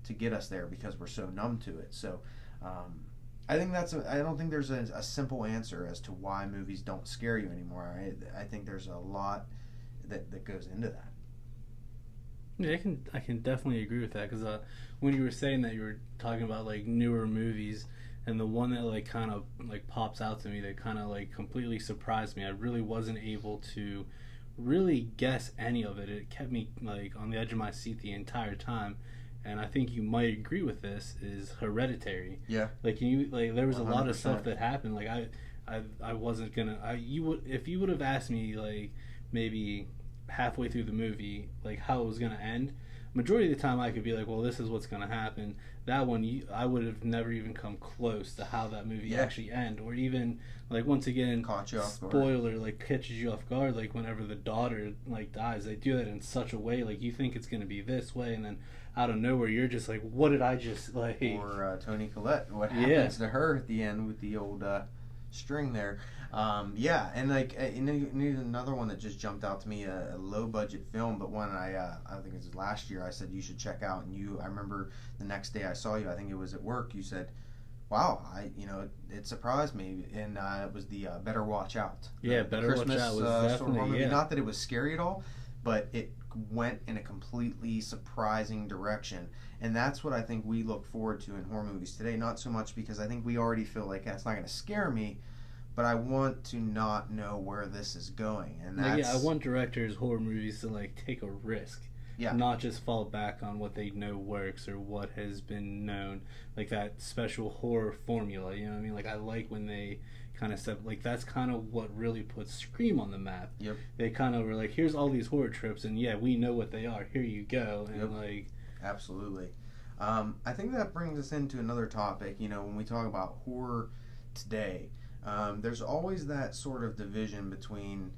A: to get us there because we're so numb to it. So I don't think there's a simple answer as to why movies don't scare you anymore. I think there's a lot that goes into that.
B: Yeah, I can definitely agree with that, because when you were saying that, you were talking about like newer movies, and the one that like kind of like pops out to me that kind of like completely surprised me. I really wasn't able to really guess any of it. It kept me like on the edge of my seat the entire time. And I think you might agree with this is Hereditary.
A: Yeah.
B: Like you like there was a lot of
A: 100%.
B: stuff that happened. Like I wasn't gonna you would if you would have asked me like maybe halfway through the movie like how it was gonna end. Majority of the time I could be like, well, this is what's gonna happen. That one I would have never even come close to how that movie actually end, or even like once again
A: Caught you off guard.
B: spoiler like catches you off guard. Like whenever the daughter like dies, they do that in such a way like you think it's gonna be this way, and then out of nowhere you're just like, what did I just like?
A: Or Toni Collette, what happens to her at the end with the old string there. Yeah, and like another one that just jumped out to me, a low budget film, but one I think it was last year I said you should check out, and I remember the next day I saw you, I think it was at work, you said, wow, it surprised me, and it was the Better Watch Out.
B: Yeah, Better
A: Christmas,
B: Watch Out was definitely
A: sort of movie.
B: yeah.
A: Not that it was scary at all, but it went in a completely surprising direction, and that's what I think we look forward to in horror movies today. Not so much because I think we already feel like that's not going to scare me, but I want to not know where this is going, and that's
B: I want directors horror movies to like take a risk, not just fall back on what they know works or what has been known, like that special horror formula. You know what I mean? Like I like when they kind of stuff like that's kind of what really puts Scream on the map.
A: Yep.
B: They kind of were like, here's all these horror tropes, and yeah, we know what they are. Here you go, and like
A: absolutely. I think that brings us into another topic. When we talk about horror today, there's always that sort of division between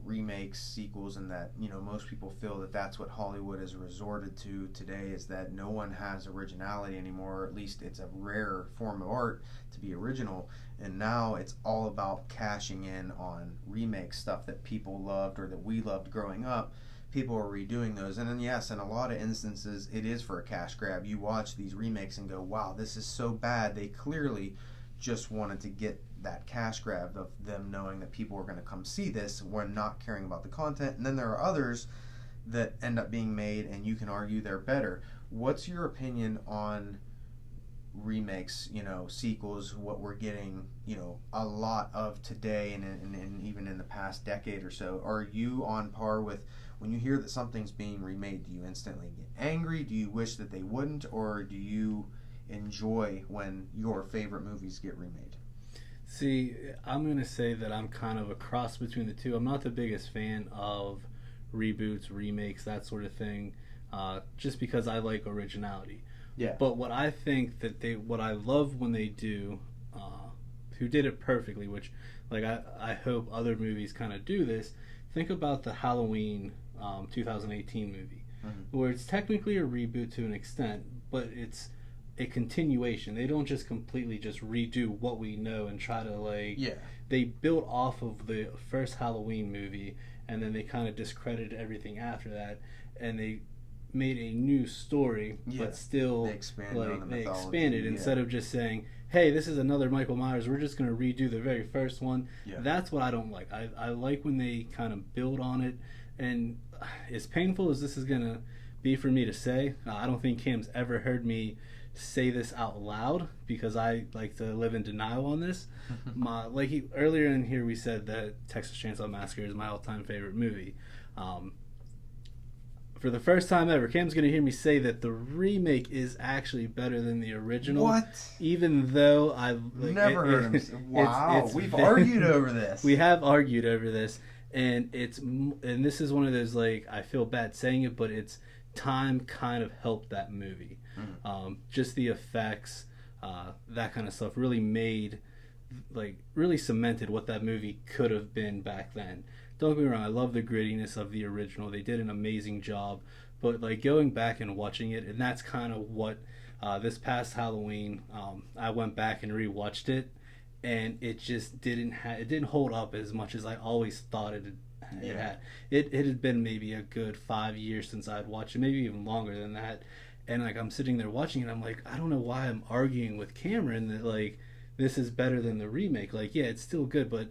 A: remakes, sequels, and that most people feel that that's what Hollywood has resorted to today, is that no one has originality anymore, or at least it's a rare form of art to be original, and now it's all about cashing in on remake stuff that people loved or that we loved growing up. People are redoing those, and then yes, in a lot of instances it is for a cash grab. You watch these remakes and go, wow, this is so bad. They clearly just wanted to get that cash grab of them knowing that people are going to come see this when not caring about the content. And then there are others that end up being made and you can argue they're better. What's your opinion on remakes, sequels, what we're getting, a lot of today and even in the past decade or so? Are you on par with when you hear that something's being remade, do you instantly get angry? Do you wish that they wouldn't? Or do you enjoy when your favorite movies get remade?
B: See, I'm going to say that I'm kind of a cross between the two. I'm not the biggest fan of reboots, remakes, that sort of thing, just because I like originality.
A: Yeah.
B: But what I think that what I love when they do, who did it perfectly, which, like, I hope other movies kind of do this, think about the Halloween 2018 movie, where it's technically a reboot to an extent, but it's a continuation. They don't just completely just redo what we know and try to they built off of the first Halloween movie, and then they kind of discredited everything after that, and they made a new story, but still
A: they
B: expanded instead of just saying, hey, this is another Michael Myers, we're just going to redo the very first one. That's what I don't like. I like when they kind of build on it, and as painful as this is going to be for me to say, I don't think Cam's ever heard me say this out loud because I like to live in denial on this. Earlier in here we said that Texas Chainsaw Massacre is my all-time favorite movie. For the first time ever, Cam's going to hear me say that the remake is actually better than the original.
A: What?
B: Even though
A: never heard him. Wow, we've argued over this.
B: We have argued over this, and this is one of those I feel bad saying it, but it's time kind of helped that movie. Just the effects, that kind of stuff really made, really cemented what that movie could have been back then. Don't get me wrong, I love the grittiness of the original. They did an amazing job, but going back and watching it, and that's kind of what this past Halloween, I went back and rewatched it, and it just didn't hold up as much as I always thought it had. It had been maybe a good 5 years since I'd watched it, maybe even longer than that. And I'm sitting there watching it, I'm like, I don't know why I'm arguing with Cameron that this is better than the remake. It's still good, but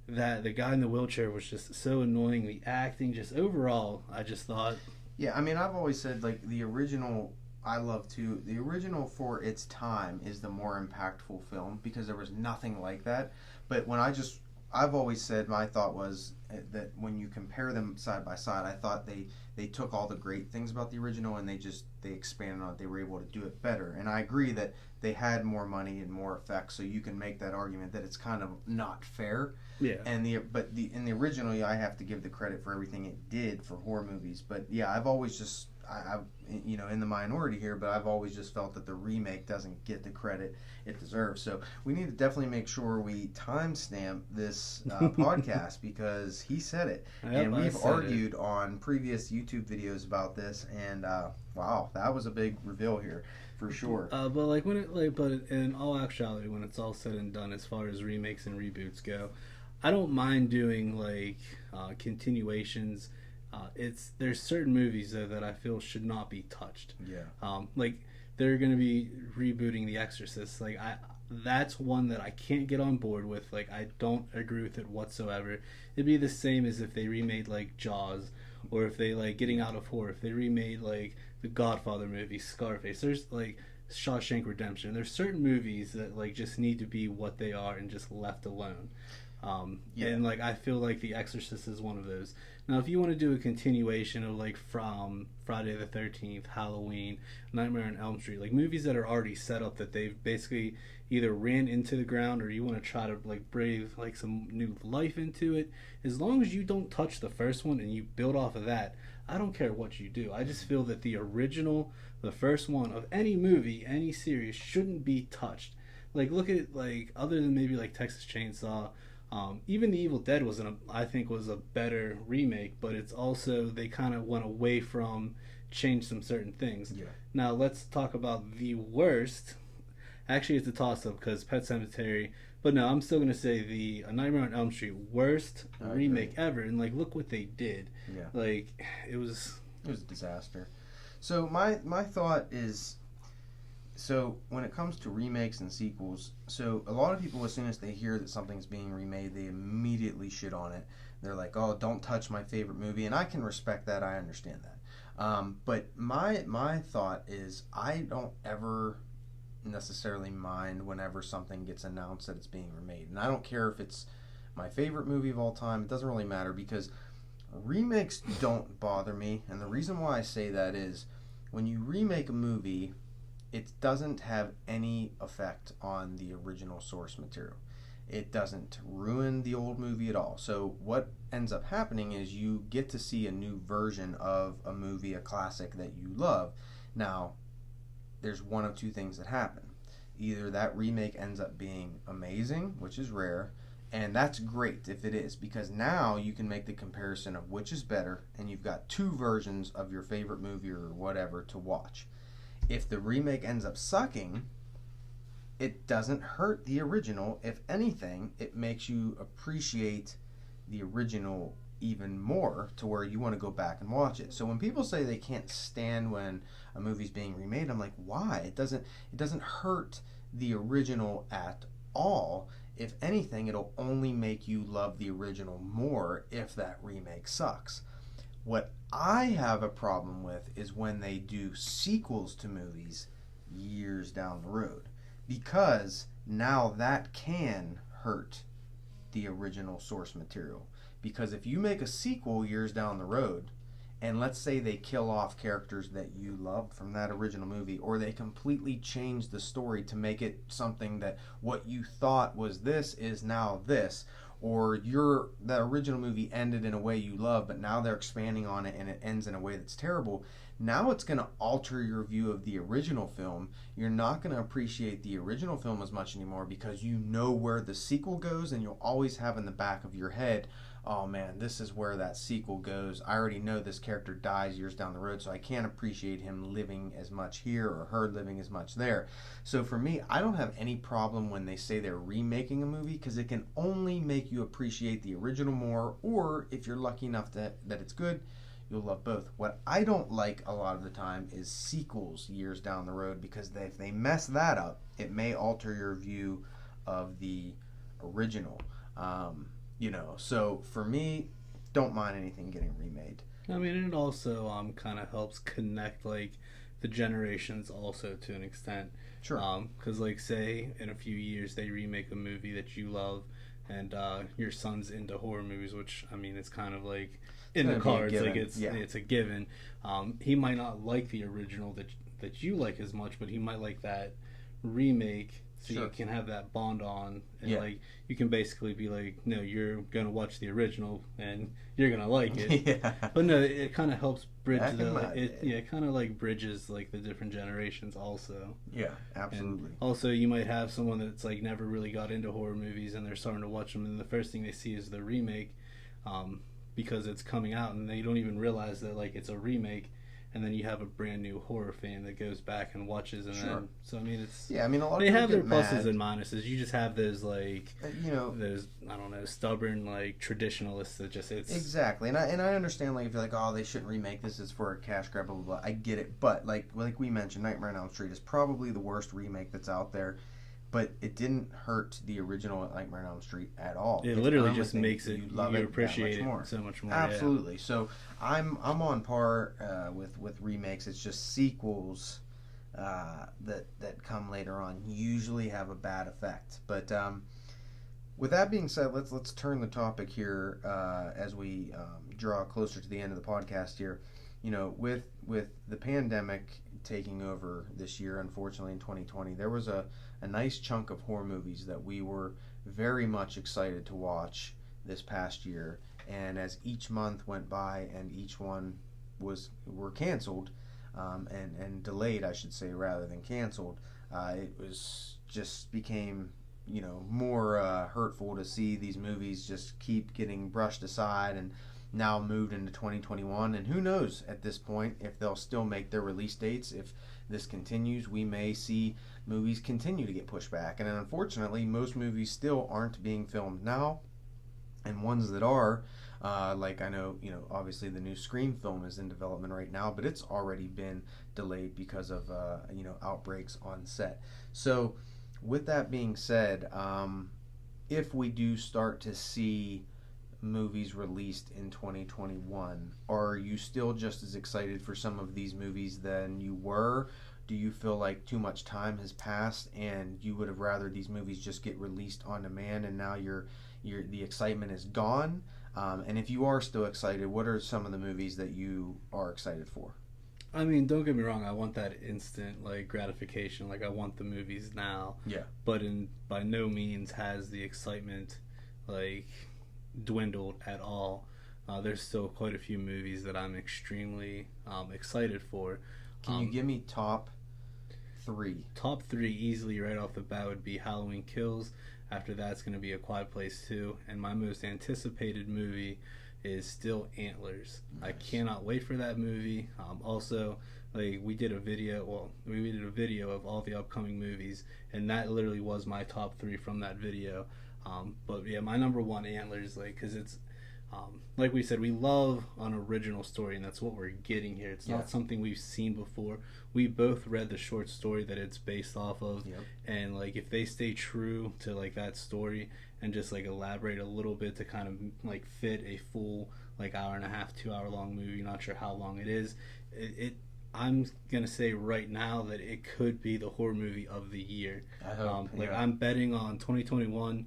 B: that the guy in the wheelchair was just so annoying. The acting, just overall, I just thought.
A: Yeah, I mean, I've always said the original I love too. The original, for its time, is the more impactful film because there was nothing like that. But I've always said my thought was that when you compare them side by side, I thought they took all the great things about the original and they expanded on it. They were able to do it better. And I agree that they had more money and more effects, so you can make that argument that it's kind of not fair.
B: Yeah.
A: And in the original, I have to give the credit for everything it did for horror movies. But yeah, I've always just I've in the minority here, but I've always just felt that the remake doesn't get the credit it deserves. So we need to definitely make sure we timestamp this podcast because he said it, and we've argued on previous YouTube videos about this. And wow, that was a big reveal here for sure.
B: But but in all actuality, when it's all said and done, as far as remakes and reboots go, I don't mind doing continuations. There's certain movies though that I feel should not be touched.
A: Yeah.
B: Like they're gonna be rebooting The Exorcist. That's one that I can't get on board with. Like I don't agree with it whatsoever. It'd be the same as if they remade like Jaws, or if they Getting Out of Horror. If they remade like the Godfather movie, Scarface. There's Shawshank Redemption. There's certain movies that just need to be what they are and just left alone. And I feel like The Exorcist is one of those. Now, if you want to do a continuation of from Friday the 13th, Halloween, Nightmare on Elm Street, movies that are already set up that they've basically either ran into the ground, or you want to try to breathe some new life into it, as long as you don't touch the first one and you build off of that, I don't care what you do. I just feel that the original, the first one of any movie, any series, shouldn't be touched. Look at it, other than maybe Texas Chainsaw. Even The Evil Dead I think was a better remake, but it's also, they kind of went away from, changed some certain things.
A: Yeah.
B: Now let's talk about the worst. Actually, it's a toss-up because Pet Sematary, but no, I'm still going to say the Nightmare on Elm Street, worst remake ever. And look what they did.
A: Yeah.
B: It was
A: a disaster. So my thought is, so when it comes to remakes and sequels, so a lot of people, as soon as they hear that something's being remade, they immediately shit on it. They're like, oh, don't touch my favorite movie. And I can respect that. I understand that. But my thought is, I don't ever necessarily mind whenever something gets announced that it's being remade. And I don't care if it's my favorite movie of all time. It doesn't really matter, because remakes don't bother me. And the reason why I say that is, when you remake a movie, it doesn't have any effect on the original source material. It doesn't ruin the old movie at all. So what ends up happening is you get to see a new version of a movie, a classic that you love. Now, there's one of two things that happen. Either that remake ends up being amazing, which is rare, and that's great if it is, because now you can make the comparison of which is better, and you've got two versions of your favorite movie or whatever to watch. If the remake ends up sucking, it doesn't hurt the original. If anything, it makes you appreciate the original even more, to where you want to go back and watch it. So when people say they can't stand when a movie's being remade, I'm like, why? It doesn't hurt the original at all. If anything, it'll only make you love the original more if that remake sucks. What I have a problem with is when they do sequels to movies years down the road, because now that can hurt the original source material. Because if you make a sequel years down the road, and let's say they kill off characters that you loved from that original movie, or they completely change the story to make it something that what you thought was this is now this, or the original movie ended in a way you love, but now they're expanding on it and it ends in a way that's terrible. Now it's going to alter your view of the original film. You're not going to appreciate the original film as much anymore, because you know where the sequel goes, and you'll always have in the back of your head, oh man, this is where that sequel goes. I already know this character dies years down the road, so I can't appreciate him living as much here or her living as much there. So for me, I don't have any problem when they say they're remaking a movie, because it can only make you appreciate the original more, or if you're lucky enough that it's good, you'll love both. What I don't like a lot of the time is sequels years down the road, because if they mess that up, it may alter your view of the original. So for me, don't mind anything getting remade.
B: I mean, it also kind of helps connect the generations also to an extent.
A: Sure.
B: Because like say in a few years they remake a movie that you love, and your son's into horror movies, which I mean it's kind of like in the cards, like it's a given. He might not like the original that you like as much, but he might like that remake. So you can have that bond on, and like you can basically be like, no, you're gonna watch the original, and you're gonna like it. But no, it kind of helps bridge it kind of like bridges like the different generations also.
A: Yeah, absolutely.
B: And also, you might have someone that's like never really got into horror movies, and they're starting to watch them, and the first thing they see is the remake, because it's coming out, and they don't even realize that like it's a remake. And then you have a brand new horror fan that goes back and watches, and then so I mean it's
A: a lot of
B: they have their pluses
A: mad.
B: and minuses. You just have those like those I don't know stubborn like traditionalists that just it's
A: exactly. And I understand like if you're like they shouldn't remake this, it's for a cash grab, blah blah blah. I get it, but like we mentioned, Nightmare on Elm Street is probably the worst remake that's out there. But it didn't hurt the original Nightmare on Elm Street at all.
B: It literally just makes it you appreciate it so much more.
A: Absolutely. Yeah. So I'm on par with remakes. It's just sequels that come later on usually have a bad effect. But with that being said, let's turn the topic here as we draw closer to the end of the podcast here. With the pandemic taking over this year, unfortunately in 2020, there was a nice chunk of horror movies that we were very much excited to watch this past year. And as each month went by and each one were canceled and delayed, I should say, rather than canceled, it was just became more hurtful to see these movies just keep getting brushed aside and now moved into 2021. And who knows at this point if they'll still make their release dates. If this continues, we may see movies continue to get pushed back. And unfortunately, most movies still aren't being filmed now. And ones that are, like I know, obviously the new Scream film is in development right now, but it's already been delayed because of, outbreaks on set. So with that being said, if we do start to see movies released in 2021, are you still just as excited for some of these movies than you were? Do you feel like too much time has passed and you would have rather these movies just get released on demand and now the excitement is gone? And if you are still excited, what are some of the movies that you are excited for?
B: I mean, don't get me wrong, I want that instant like gratification, like I want the movies now.
A: Yeah.
B: But by no means has the excitement like dwindled at all. There's still quite a few movies that I'm extremely excited for.
A: Can you give me top three?
B: Top three easily right off the bat would be Halloween Kills. After that, it's going to be A Quiet Place 2. And my most anticipated movie is still Antlers. Nice. I cannot wait for that movie. Also, we did a video of all the upcoming movies, and that literally was my top three from that video. But yeah, my number one, Antlers, because it's like we said, we love an original story, and that's what we're getting here. It's not something we've seen before. We both read the short story that it's based off of, and if they stay true to that story and just elaborate a little bit to kind of fit a full hour and a half, 2 hour long movie. Not sure how long it is. I'm gonna say right now that it could be the horror movie of the year.
A: I hope.
B: I'm betting on 2021.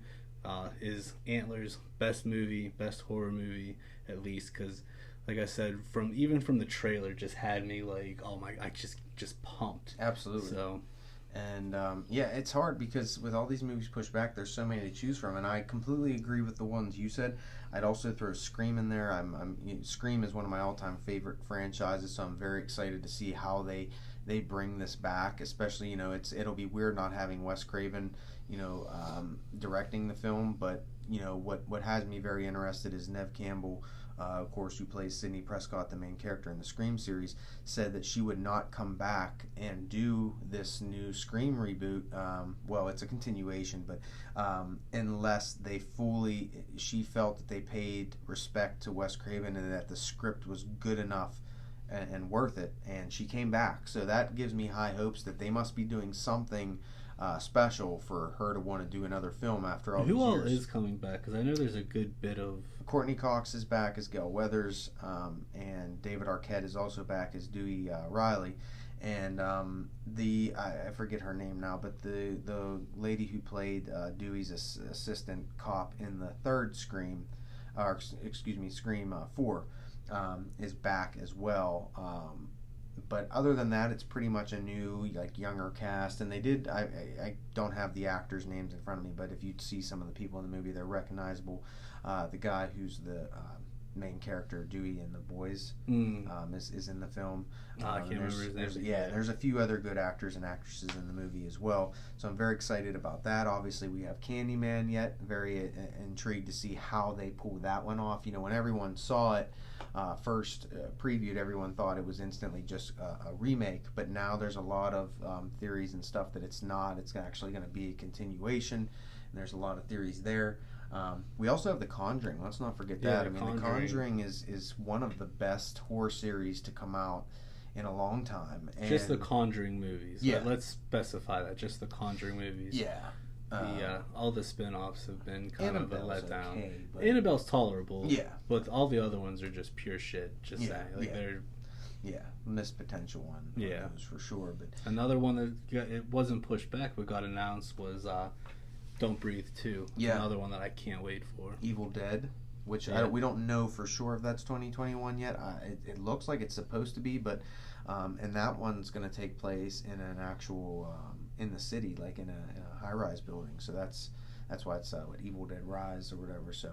B: Is Antlers best movie, best horror movie, at least, because like I said, from the trailer just had me oh my, I just pumped.
A: Absolutely.
B: So,
A: and it's hard because with all these movies pushed back, there's so many to choose from, and I completely agree with the ones you said. I'd also throw Scream in there. Scream is one of my all-time favorite franchises, so I'm very excited to see how they bring this back. Especially, it'll be weird not having Wes Craven, directing the film, but what has me very interested is Neve Campbell, of course, who plays Sidney Prescott, the main character in the Scream series, said that she would not come back and do this new Scream reboot. Well, it's a continuation, but unless she felt that they paid respect to Wes Craven and that the script was good enough and worth it, and she came back. So that gives me high hopes that they must be doing something special for her to want to do another film after all these years.
B: Who all is coming back? Because I know there's a good bit of...
A: Courtney Cox is back as Gail Weathers, and David Arquette is also back as Dewey Riley. and I forget her name now, but the lady who played Dewey's assistant cop in the third Scream, or excuse me, Scream 4, is back as well. But other than that, it's pretty much a new, like, younger cast. And they did, I don't have the actors' names in front of me, but if you see some of the people in the movie, they're recognizable. The guy who's the main character, Dewey in The Boys, is in the film.
B: I can't remember his name.
A: There's a few other good actors and actresses in the movie as well. So I'm very excited about that. Obviously, we have Candyman yet. Very intrigued to see how they pull that one off. You know, when everyone saw it first previewed, everyone thought it was instantly just a remake. But now there's a lot of theories and stuff that it's not. It's actually going to be a continuation. And there's a lot of theories there. We also have The Conjuring. Let's not forget that. The Conjuring is one of the best horror series to come out in a long time. And
B: just the Conjuring movies.
A: Yeah.
B: Let's specify that. Just the Conjuring movies.
A: Yeah.
B: All the spin-offs have been kind of a letdown.
A: Okay, but
B: Annabelle's tolerable.
A: Yeah.
B: But all the other ones are just pure shit. Just saying. Like they're...
A: Yeah, missed potential one.
B: Yeah.
A: For sure. But
B: another one that it wasn't pushed back but got announced was... Don't Breathe 2.
A: Yeah.
B: Another one that I can't wait for.
A: Evil Dead, which we don't know for sure if that's 2021 yet. It looks like it's supposed to be, but and that one's going to take place in an actual in the city, like in a high-rise building. So that's why it's Evil Dead Rise or whatever. So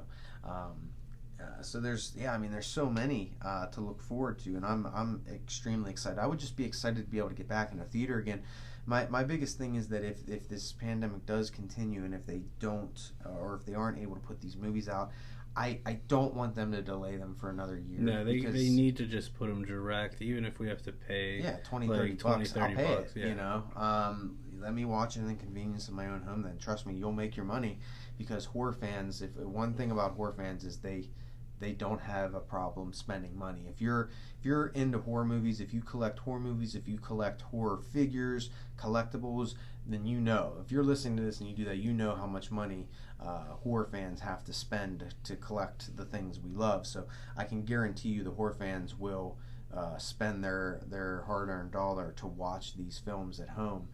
A: so there's so many to look forward to, and I'm extremely excited. I would just be excited to be able to get back in a theater again. My biggest thing is that if this pandemic does continue, and if they don't, or if they aren't able to put these movies out, I don't want them to delay them for another year.
B: No, they need to just put them direct, even if we have to pay
A: $20, $30 I'll pay it, you know. Let me watch it in the convenience of my own home. Then trust me, you'll make your money, because horror fans, if one thing about horror fans is they don't have a problem spending money. If you're into horror movies, if you collect horror movies, if you collect horror figures, collectibles, then you know. If you're listening to this and you do that, you know how much money horror fans have to spend to collect the things we love. So I can guarantee you the horror fans will spend their hard-earned dollar to watch these films at home.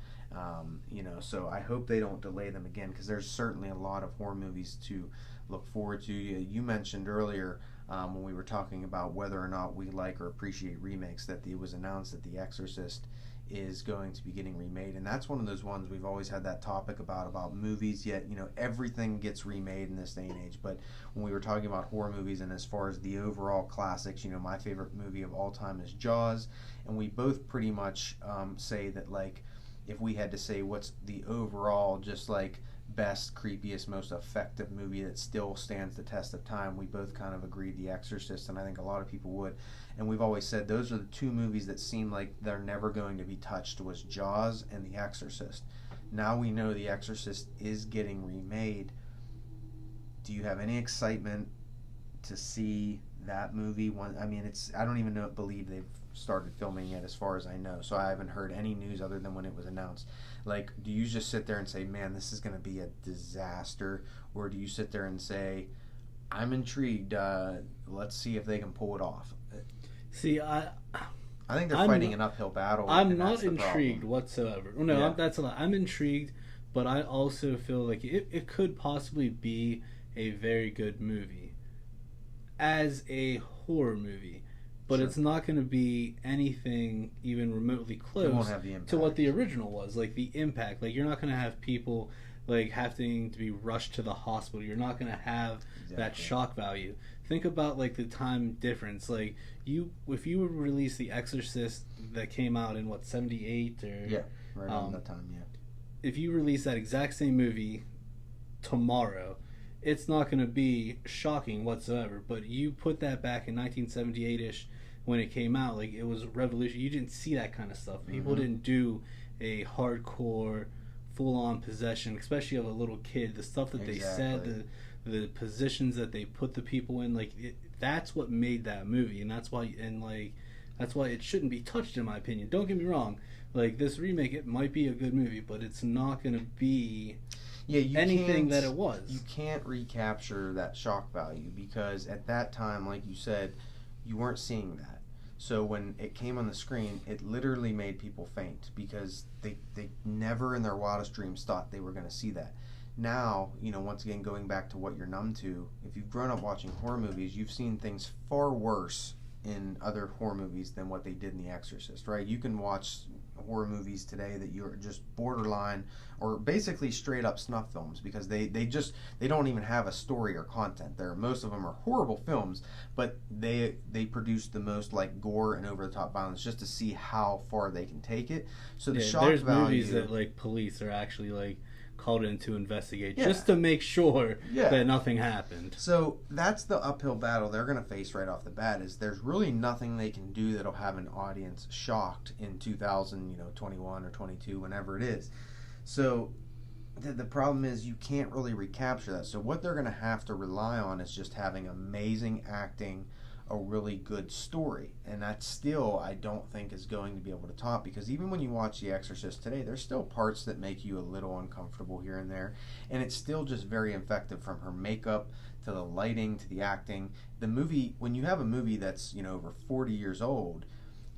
A: So I hope they don't delay them again, because there's certainly a lot of horror movies to look forward to. You mentioned earlier when we were talking about whether or not we like or appreciate remakes, that it was announced that The Exorcist is going to be getting remade, and that's one of those ones we've always had that topic about movies, yet everything gets remade in this day and age. But when we were talking about horror movies, and as far as the overall classics, my favorite movie of all time is Jaws, and we both pretty much say that, like, if we had to say what's the overall just like best, creepiest, most effective movie that still stands the test of time, we both kind of agreed The Exorcist, and I think a lot of people would. And we've always said those are the two movies that seem like they're never going to be touched, was Jaws and The Exorcist. Now we know The Exorcist is getting remade. Do you have any excitement to see that movie? I don't even believe they've started filming it, as far as I know, so I haven't heard any news other than when it was announced. Like, do you just sit there and say, man, this is going to be a disaster, or do you sit there and say, I'm intrigued, let's see if they can pull it off?
B: See, I
A: think they're fighting an uphill battle.
B: I'm not intrigued whatsoever. No,
A: Yeah.
B: That's a lie. I'm intrigued, but I also feel like it could possibly be a very good movie as a horror movie. But
A: Sure.
B: it's not going to be anything even remotely close
A: It won't have the impact
B: to what the original was. Like, the impact. Like, you're not going to have people, like, having to be rushed to the hospital. You're not going to have that shock value. Think about, like, the time difference. Like, if you would release The Exorcist that came out in, 78?
A: Yeah, right around that time, yeah.
B: If you release that exact same movie tomorrow, it's not going to be shocking whatsoever. But you put that back in 1978-ish, when it came out, like, it was revolution. You didn't see that kind of stuff. People didn't do a hardcore, full-on possession, especially of a little kid. The stuff that they said, the positions that they put the people in, like, that's what made that movie, and that's why it shouldn't be touched, in my opinion. Don't get me wrong. Like, this remake, it might be a good movie, but it's not going to be anything that it was.
A: You can't recapture that shock value, because at that time, like you said, you weren't seeing that. So when it came on the screen, it literally made people faint because they never in their wildest dreams thought they were going to see that. Now, once again, going back to what you're numb to, if you've grown up watching horror movies, you've seen things far worse in other horror movies than what they did in The Exorcist, right? You can watch horror movies today that you're just borderline or basically straight up snuff films because they don't even have a story or content. Most of them are horrible films, but they produce the most like gore and over the top violence just to see how far they can take it. So the shock
B: there's
A: value,
B: movies that like police are actually like called in to investigate just to make sure that nothing happened.
A: So that's the uphill battle they're going to face right off the bat. Is there's really nothing they can do that'll have an audience shocked in 2021 or 22, whenever it is. So the problem is you can't really recapture that. So what they're going to have to rely on is just having amazing acting, a really good story, and that still I don't think is going to be able to top, because even when you watch The Exorcist today, there's still parts that make you a little uncomfortable here and there, and it's still just very effective, from her makeup to the lighting to the acting. The movie, when you have a movie that's over 40 years old,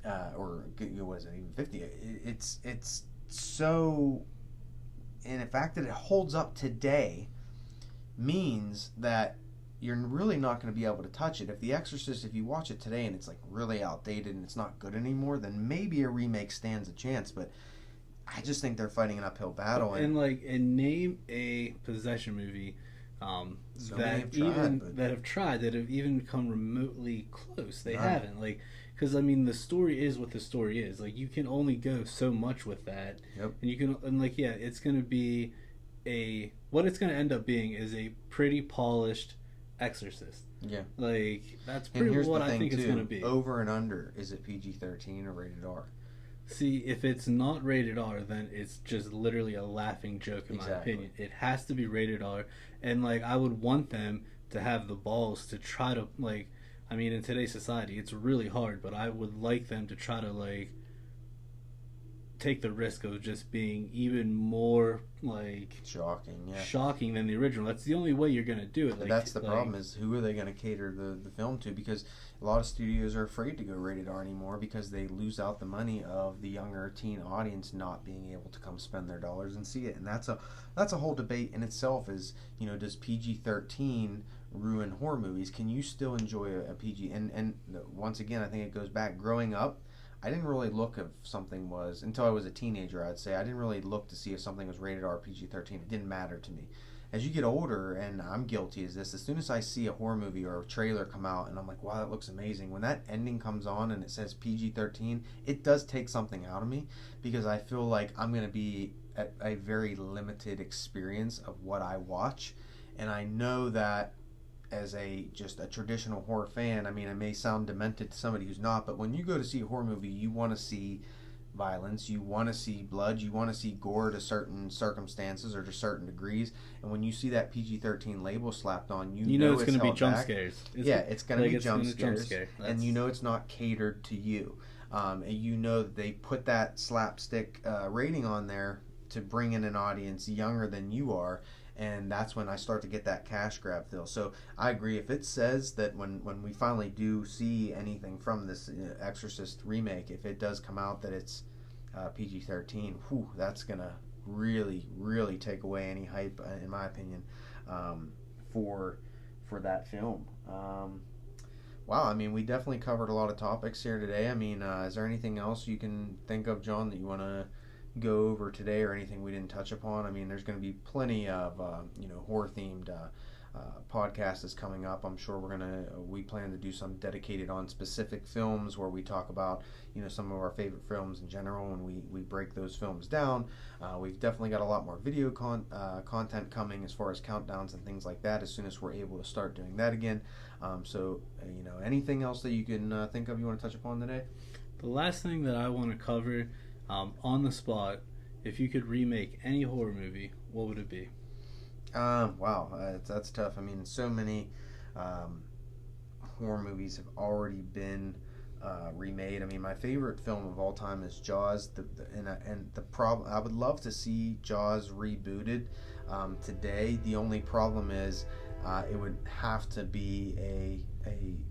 A: or what is it, even 50, it's so, and the fact that it holds up today means that you're really not going to be able to touch it. If The Exorcist, if you watch it today and it's like really outdated and it's not good anymore, then maybe a remake stands a chance. But I just think they're fighting an uphill battle.
B: And name a possession movie that have tried that have even come remotely close. They haven't. Because the story is what the story is. Like, you can only go so much with that.
A: Yep.
B: And you can it's going to be what it's going to end up being is a pretty polished Exorcist.
A: Yeah.
B: That's pretty what I think it's going to be.
A: Over and under, is it PG-13 or rated R?
B: See, if it's not rated R, then it's just literally a laughing joke in my opinion. It has to be rated R, and I would want them to have the balls to try to in today's society it's really hard, but I would like them to try to take the risk of just being even more shocking than the original. That's the only way you're going to do it.
A: That's the problem, is who are they going to cater the film to? Because a lot of studios are afraid to go rated R anymore because they lose out the money of the younger teen audience not being able to come spend their dollars and see it. And that's a whole debate in itself. Is does PG-13 ruin horror movies? Can you still enjoy a PG? And once again, I think it goes back. Growing up, I didn't really look if something was, until I was a teenager, I'd say, I didn't really look to see if something was rated R or PG-13. It didn't matter to me. As you get older, and I'm guilty as this, as soon as I see a horror movie or a trailer come out and I'm like, wow, that looks amazing, when that ending comes on and it says PG-13, it does take something out of me, because I feel like I'm going to be at a very limited experience of what I watch. And I know that as just a traditional horror fan, I may sound demented to somebody who's not, but when you go to see a horror movie, you want to see violence, you want to see blood, you want to see gore to certain circumstances or to certain degrees. And when you see that PG-13 label slapped on, you know it's going to be jump scares. It's going to be jump scares, and it's not catered to you. And that they put that slapstick rating on there to bring in an audience younger than you are. And that's when I start to get that cash grab feel. So I agree. If it says that when we finally do see anything from this Exorcist remake, if it does come out that it's PG-13, that's going to really, really take away any hype, in my opinion, for that film. Wow, we definitely covered a lot of topics here today. Is there anything else you can think of, John, that you want to go over today, or anything we didn't touch upon? There's going to be plenty of horror themed podcast is coming up. I'm sure we plan to do some dedicated on specific films where we talk about some of our favorite films in general, and we break those films down. We've definitely got a lot more video content coming as far as countdowns and things like that as soon as we're able to start doing that again. So anything else that you can think of you want to touch upon today?
B: The last thing that I want to cover, on the spot, if you could remake any horror movie, what would it be?
A: Wow, that's tough. So many horror movies have already been remade. My favorite film of all time is Jaws. And the problem, I would love to see Jaws rebooted today. The only problem is it would have to be a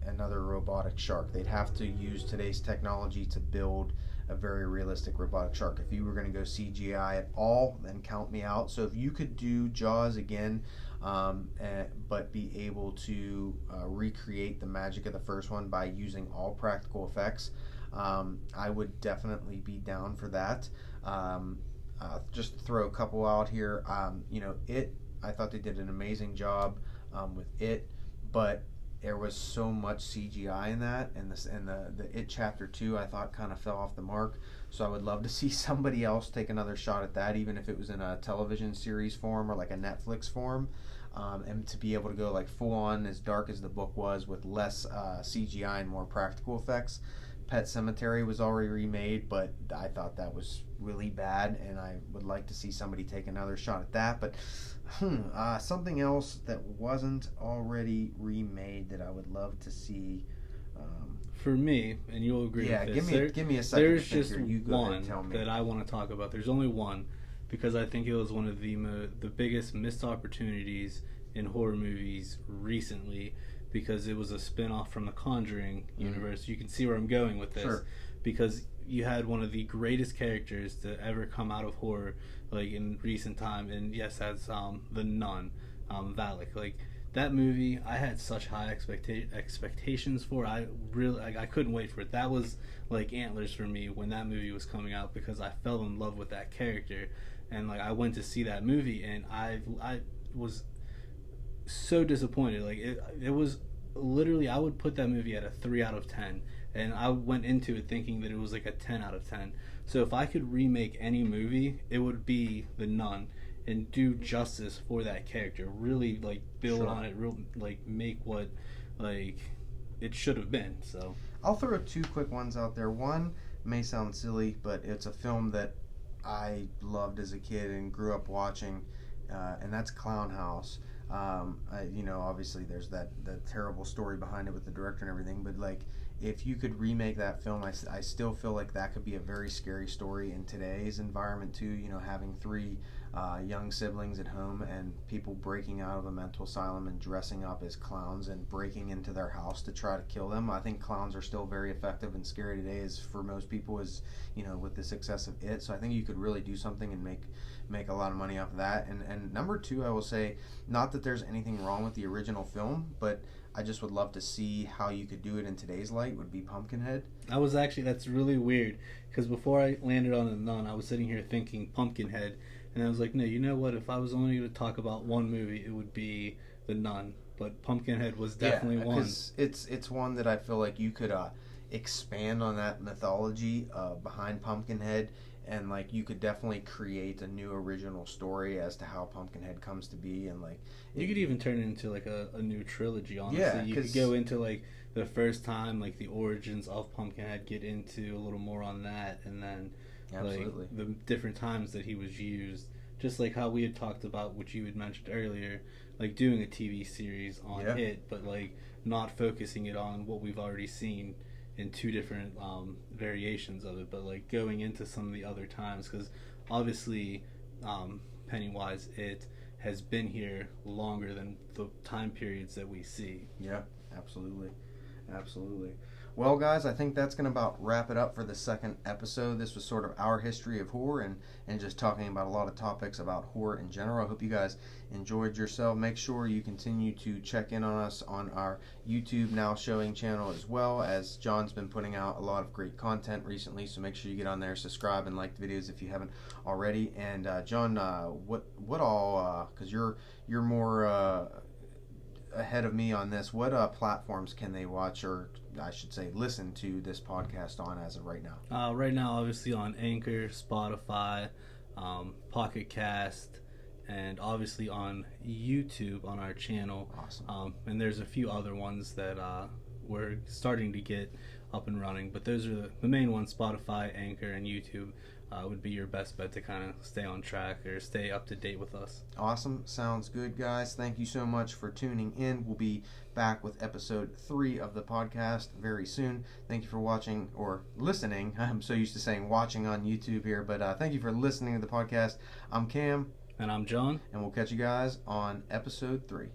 A: another robotic shark. They'd have to use today's technology to build a very realistic robotic shark. If you were going to go CGI at all, then count me out. So if you could do Jaws again, but be able to recreate the magic of the first one by using all practical effects, I would definitely be down for that. Just to throw a couple out here, I thought they did an amazing job with it, but there was so much CGI in that, and the It Chapter 2 I thought kind of fell off the mark. So I would love to see somebody else take another shot at that, even if it was in a television series form or like a Netflix form, and to be able to go like full on as dark as the book was with less CGI and more practical effects. Pet Sematary was already remade, but I thought that was really bad, and I would like to see somebody take another shot at that. But something else that wasn't already remade that I would love to see.
B: For me, and you'll agree with this,
A: give me a second.
B: There's just one that I want to talk about. There's only one, because I think it was one of the biggest missed opportunities in horror movies recently, because it was a spin-off from the Conjuring universe. You can see where I'm going with this.
A: Sure.
B: Because you had one of the greatest characters to ever come out of horror, like in recent time, and yes, that's the Nun, Valak. Like that movie, I had such high expectations for. I couldn't wait for it. That was like antlers for me when that movie was coming out, because I fell in love with that character, and like I went to see that movie, and I was so disappointed. Like it was literally, I would put that movie at a 3 out of 10, and I went into it thinking that it was like a 10 out of 10. So if I could remake any movie, it would be The Nun, and do justice for that character. Really like build on it, like make what like it should have been. So
A: I'll throw 2 quick ones out there. One may sound silly, but it's a film that I loved as a kid and grew up watching, and that's Clown House. Obviously there's that terrible story behind it with the director and everything, but like if you could remake that film, I still feel like that could be a very scary story in today's environment too. Having 3 young siblings at home and people breaking out of a mental asylum and dressing up as clowns and breaking into their house to try to kill them. I think clowns are still very effective and scary today, as for most people, as with the success of It. So I think you could really do something and make a lot of money off of that. And number 2, I will say, not that there's anything wrong with the original film, but I just would love to see how you could do it in today's light, would be Pumpkinhead.
B: That's really weird, because before I landed on The Nun, I was sitting here thinking Pumpkinhead, and I was like, no, you know what, if I was only going to talk about one movie, it would be The Nun. But Pumpkinhead was definitely one.
A: Because it's one that I feel like you could expand on that mythology behind Pumpkinhead, and like you could definitely create a new original story as to how Pumpkinhead comes to be, and like
B: you could even turn it into like a new trilogy. Honestly,
A: yeah,
B: you could go into like the first time, like the origins of Pumpkinhead, get into a little more on that, and then
A: absolutely
B: like the different times that he was used, just like how we had talked about, which you had mentioned earlier, like doing a TV series on it, but like not focusing it on what we've already seen in 2 different variations of it, but like going into some of the other times, because obviously Pennywise, it has been here longer than the time periods that we see.
A: Yeah, absolutely. Well, guys, I think that's going to about wrap it up for the second episode. This was sort of our history of horror and just talking about a lot of topics about horror in general. I hope you guys enjoyed yourself. Make sure you continue to check in on us on our YouTube Now Showing channel, as well as John's been putting out a lot of great content recently, so make sure you get on there, subscribe, and like the videos if you haven't already. And John, what all, because you're more ahead of me on this, what platforms can they watch, or I should say listen to this podcast on as of right now?
B: Right now, obviously on Anchor, Spotify, Pocket Cast, and obviously on YouTube on our channel.
A: Awesome.
B: And there's a few other ones that we're starting to get up and running, but those are the main ones. Spotify, Anchor, and YouTube would be your best bet to kind of stay on track or stay up to date with us.
A: Awesome. Sounds good, guys. Thank you so much for tuning in. We'll be back with episode 3 of the podcast very soon. Thank you for watching or listening. I'm so used to saying watching on YouTube here, but thank you for listening to the podcast. I'm Cam.
B: And I'm John.
A: And we'll catch you guys on episode 3.